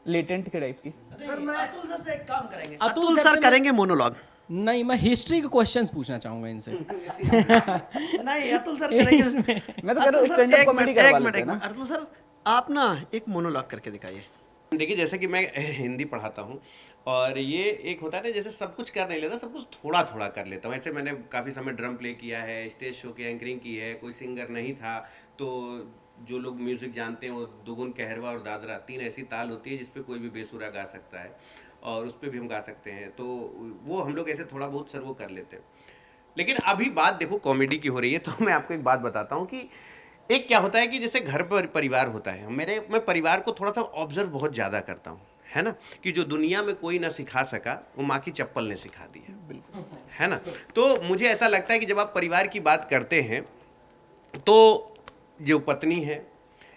लेटेंट के टाइप की। सर मैं अतुल सर से एक काम करेंगे, अतुल अतुल सर सर से करेंगे मोनोलॉग। नहीं, मैं हिस्ट्री के क्वेश्चंस पूछना चाहूंगा इनसे। नहीं अतुल सर करेंगे। मैं तो कह रहा हूँ अतुल सर, stand up एक comedy मिनट, करवा एक लेते मिनट, हैं एक ना। मिनट। अतुल सर आप ना एक मोनोलॉग करके दिखाइए। देखिए जैसे कि मैं हिंदी पढ़ाता हूँ और ये एक होता है ना, जैसे सब कुछ कर नहीं लेता, सब कुछ थोड़ा थोड़ा कर लेता हूँ। ऐसे मैंने काफ़ी समय ड्रम प्ले किया है, स्टेज शो की एंकरिंग की है, कोई सिंगर नहीं था तो जो लोग म्यूज़िक जानते हैं वो दुगुन, कहरवा और दादरा 3 ऐसी ताल होती है जिसपे कोई भी बेसुरा गा सकता है और उस पर भी हम गा सकते हैं, तो वो हम लोग ऐसे थोड़ा बहुत सर वो कर लेते हैं। लेकिन अभी बात देखो कॉमेडी की हो रही है, तो मैं आपको एक बात बताता हूँ कि एक क्या होता है कि जैसे घर पर परिवार होता है, मैं परिवार को थोड़ा सा ऑब्जर्व बहुत ज़्यादा करता हूँ, है ना, कि जो दुनिया में कोई ना सिखा सका वो माँ की चप्पल ने सिखा दी है, बिल्कुल, है ना। तो मुझे ऐसा लगता है कि जब आप परिवार की बात करते हैं तो जो पत्नी है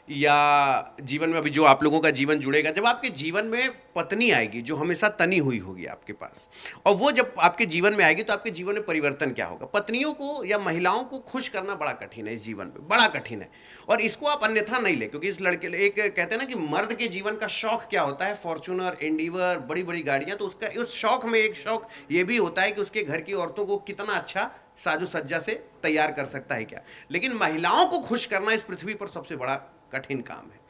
या जीवन में अभी जो आप लोगों का जीवन जुड़ेगा, जब आपके जीवन में पत्नी आएगी जो हमेशा तनी हुई होगी आपके पास, और वो जब आपके जीवन में आएगी तो आपके जीवन में परिवर्तन क्या होगा। पत्नियों को या महिलाओं को खुश करना बड़ा कठिन है इस जीवन में, बड़ा कठिन है, और इसको आप अन्यथा नहीं ले, क्योंकि इस लड़के एक कहते हैं ना कि मर्द के जीवन का शौक क्या होता है, फॉर्च्यूनर, एंडीवर, बड़ी बड़ी गाड़ियाँ, तो उसका उस शौक में एक शौक ये भी होता है कि उसके घर की औरतों को कितना अच्छा साजो सज्जा से तैयार कर सकता है क्या। लेकिन महिलाओं को खुश करना इस पृथ्वी पर सबसे बड़ा कठिन काम है।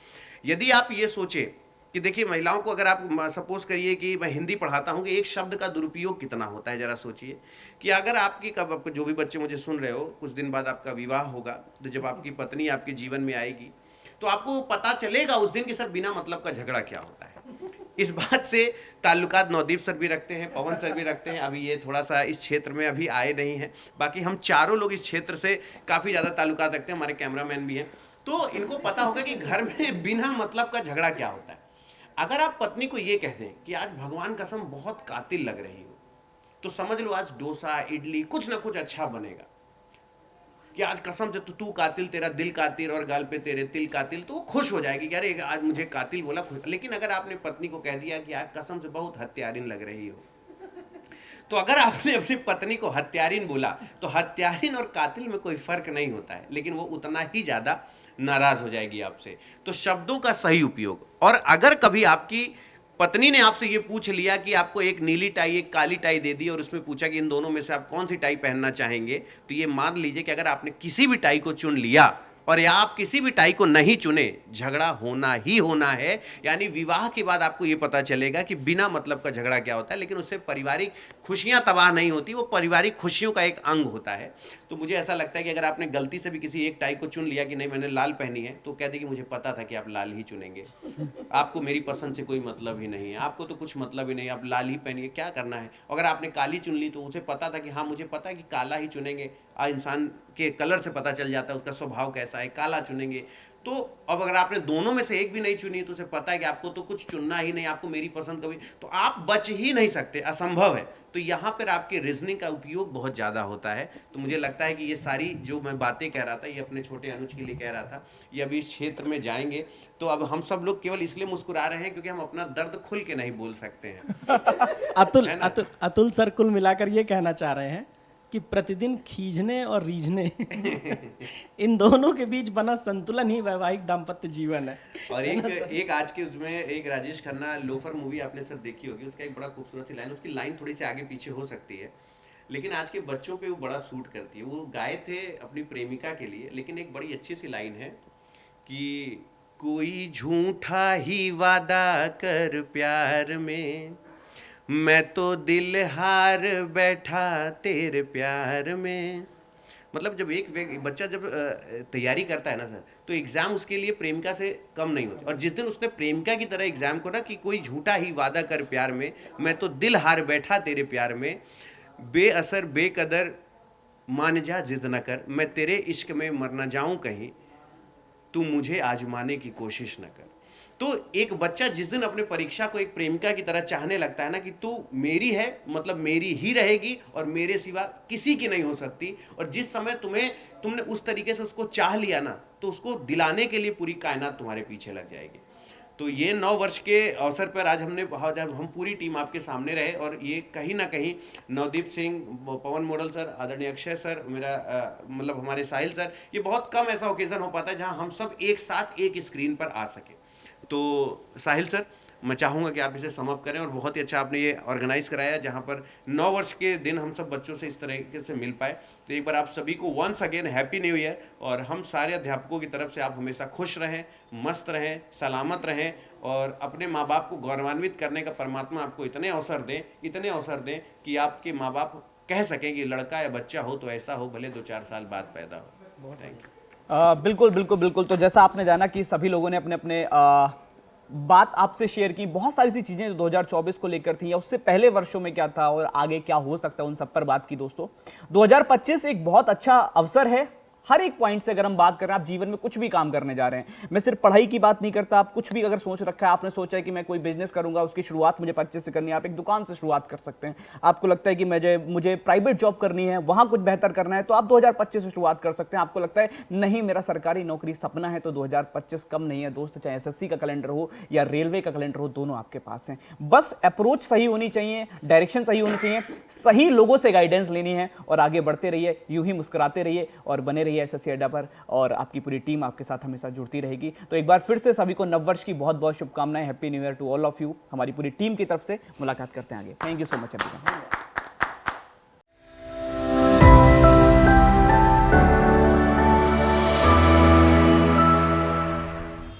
यदि आप ये सोचें कि देखिए महिलाओं को, अगर आप सपोज करिए कि मैं हिंदी पढ़ाता हूँ कि एक शब्द का दुरुपयोग कितना होता है, जरा सोचिए कि अगर आपकी कब जो भी बच्चे मुझे सुन रहे हो, कुछ दिन बाद आपका विवाह होगा, तो जब आपकी पत्नी आपके जीवन में आएगी तो आपको पता चलेगा उस दिन कि सर बिना मतलब का झगड़ा क्या होता है। इस बात से ताल्लुकात नवदीप सर भी रखते हैं, पवन सर भी रखते हैं, अभी ये थोड़ा सा इस क्षेत्र में अभी आए नहीं हैं, बाकी हम चारों लोग इस क्षेत्र से काफ़ी ज़्यादा ताल्लुकात रखते हैं, हमारे कैमरामैन भी हैं, तो इनको पता होगा कि घर में बिना मतलब का झगड़ा क्या होता है। अगर आप पत्नी को ये कह दें कि आज भगवान कसम बहुत कातिल लग रही हो, तो समझ लो आज डोसा, इडली, कुछ ना कुछ अच्छा बनेगा, कि आज कसम से तू कातिल, तेरा दिल कातिल और गाल पे तेरे तिल कातिल, तो वो खुश हो जाएगी कि अरे आज मुझे कातिल बोला, खुश। लेकिन अगर आपने पत्नी को कह दिया कि आज कसम से बहुत हत्यारिन लग रही हो, तो अगर आपने अपनी पत्नी को हत्यारिन बोला तो हत्यारिन और कातिल में कोई फर्क नहीं होता है, लेकिन वो उतना ही ज़्यादा नाराज हो जाएगी आपसे। तो शब्दों का सही उपयोग, और अगर कभी आपकी पत्नी ने आपसे ये पूछ लिया कि आपको एक नीली टाई, एक काली टाई दे दी और उसमें पूछा कि इन दोनों में से आप कौन सी टाई पहनना चाहेंगे, तो ये मान लीजिए कि अगर आपने किसी भी टाई को चुन लिया और या आप किसी भी टाई को नहीं चुने, झगड़ा होना ही होना है। यानी विवाह के बाद आपको ये पता चलेगा कि बिना मतलब का झगड़ा क्या होता है, लेकिन उससे पारिवारिक खुशियां तबाह नहीं होती, वो पारिवारिक खुशियों का एक अंग होता है। तो मुझे ऐसा लगता है कि अगर आपने गलती से भी किसी एक टाई को चुन लिया कि नहीं मैंने लाल पहनी है, तो कहते कि मुझे पता था कि आप लाल ही चुनेंगे, आपको मेरी पसंद से कोई मतलब ही नहीं है, आपको तो कुछ मतलब ही नहीं, आप लाल ही पहनिए, क्या करना है। अगर आपने काली चुन ली तो उसे पता था कि हाँ मुझे पता है कि काला ही चुनेंगे, इंसान के कलर से पता चल जाता है उसका स्वभाव कैसा है, काला चुनेंगे। तो अब अगर आपने दोनों में से एक भी नहीं चुनी तो उसे पता है कि आपको तो कुछ चुनना ही नहीं, आपको मेरी पसंद कभी, तो आप बच ही नहीं सकते, असंभव है। तो यहाँ पर आपके रीजनिंग का उपयोग बहुत ज़्यादा होता है। तो मुझे लगता है कि ये सारी जो मैं बातें कह रहा था, ये अपने छोटे अनुज के लिए कह रहा था, ये अभी इस क्षेत्र में जाएंगे तो अब हम सब लोग केवल इसलिए मुस्कुरा रहे हैं क्योंकि हम अपना दर्द खुल के नहीं बोल सकते हैं। अतुल सर कुल मिलाकर ये कहना चाह रहे हैं कि प्रतिदिन खींचने और रीझने इन दोनों के बीच बना संतुलन ही वैवाहिक दाम्पत्य जीवन है। और एक आज के उसमें एक राजेश खन्ना लोफर मूवी आपने सर देखी होगी, उसका एक बड़ा खूबसूरत सी लाइन, उसकी लाइन थोड़ी सी आगे पीछे हो सकती है लेकिन आज के बच्चों पे वो बड़ा सूट करती है। वो गाए थे अपनी प्रेमिका के लिए, लेकिन एक बड़ी अच्छी सी लाइन है कि कोई झूठा ही वादा कर प्यार में, मैं तो दिल हार बैठा तेरे प्यार में। मतलब जब एक बच्चा जब तैयारी करता है ना सर, तो एग्ज़ाम उसके लिए प्रेमिका से कम नहीं होती। और जिस दिन उसने प्रेमिका की तरह एग्ज़ाम को ना कि कोई झूठा ही वादा कर प्यार में, मैं तो दिल हार बैठा तेरे प्यार में, बेअसर बेकदर मान जा जिद न कर, मैं तेरे इश्क में मर न जाऊँ कहीं, तू मुझे आजमाने की कोशिश न कर। तो एक बच्चा जिस दिन अपने परीक्षा को एक प्रेमिका की तरह चाहने लगता है ना कि तू मेरी है, मतलब मेरी ही रहेगी और मेरे सिवा किसी की नहीं हो सकती, और जिस समय तुमने उस तरीके से उसको चाह लिया ना, तो उसको दिलाने के लिए पूरी कायनात तुम्हारे पीछे लग जाएगी। तो ये 9 वर्ष के अवसर पर आज हम पूरी टीम आपके सामने रहे, और ये कहीं ना कहीं नवदीप सिंह, पवन मोडल सर, आदरणीय अक्षय सर, मेरा मतलब हमारे साहिल सर, ये बहुत कम ऐसा ओकेजन हो पाता है जहां हम सब एक साथ एक स्क्रीन पर आ सके। तो साहिल सर, मैं चाहूँगा कि आप इसे समअप करें, और बहुत ही अच्छा आपने ये ऑर्गेनाइज कराया जहाँ पर 9 वर्ष के दिन हम सब बच्चों से इस तरीके से मिल पाए। तो एक बार आप सभी को once again happy new year, और हम सारे अध्यापकों की तरफ से आप हमेशा खुश रहें, मस्त रहें, सलामत रहें, और अपने माँ बाप को गौरवान्वित करने का परमात्मा आपको इतने अवसर दें कि आपके माँ बाप कह सकें कि लड़का या बच्चा हो तो ऐसा हो, भले 2-4 साल बाद पैदा हो। Thank you. बिल्कुल बिल्कुल बिल्कुल। तो जैसा आपने जाना कि सभी लोगों ने अपने अपने बात आपसे शेयर की, बहुत सारी सी चीजें जो 2024 को लेकर थी या उससे पहले वर्षों में क्या था और आगे क्या हो सकता है, उन सब पर बात की। दोस्तों 2025 एक बहुत अच्छा अवसर है। हर एक पॉइंट से अगर हम बात करें, आप जीवन में कुछ भी काम करने जा रहे हैं, मैं सिर्फ पढ़ाई की बात नहीं करता, आप कुछ भी अगर सोच रखा है, आपने सोचा है कि मैं कोई बिजनेस करूंगा, उसकी शुरुआत मुझे 25 से करनी है, आप एक दुकान से शुरुआत कर सकते हैं। आपको लगता है कि मुझे प्राइवेट जॉब करनी है, वहां कुछ बेहतर करना है, तो आप 2025 से शुरुआत कर सकते हैं। आपको लगता है नहीं मेरा सरकारी नौकरी सपना है, तो 2025 कम नहीं है दोस्त, चाहे एसएससी का कैलेंडर हो या रेलवे का कैलेंडर हो, दोनों आपके पास हैं। बस अप्रोच सही होनी चाहिए, डायरेक्शन सही होनी चाहिए, सही लोगों से गाइडेंस लेनी है, और आगे बढ़ते रहिए, यूं ही मुस्कुराते रहिए और बने रहिए एसएससी अड्डा पर, और आपकी पूरी टीम आपके साथ हमेशा जुड़ती रहेगी। तो एक बार फिर से सभी को नववर्ष की बहुत बहुत शुभकामनाएं। Happy new year to all of you. हमारी पूरी टीम की तरफ से मुलाकात करते हैं आगे। Thank you so much everyone.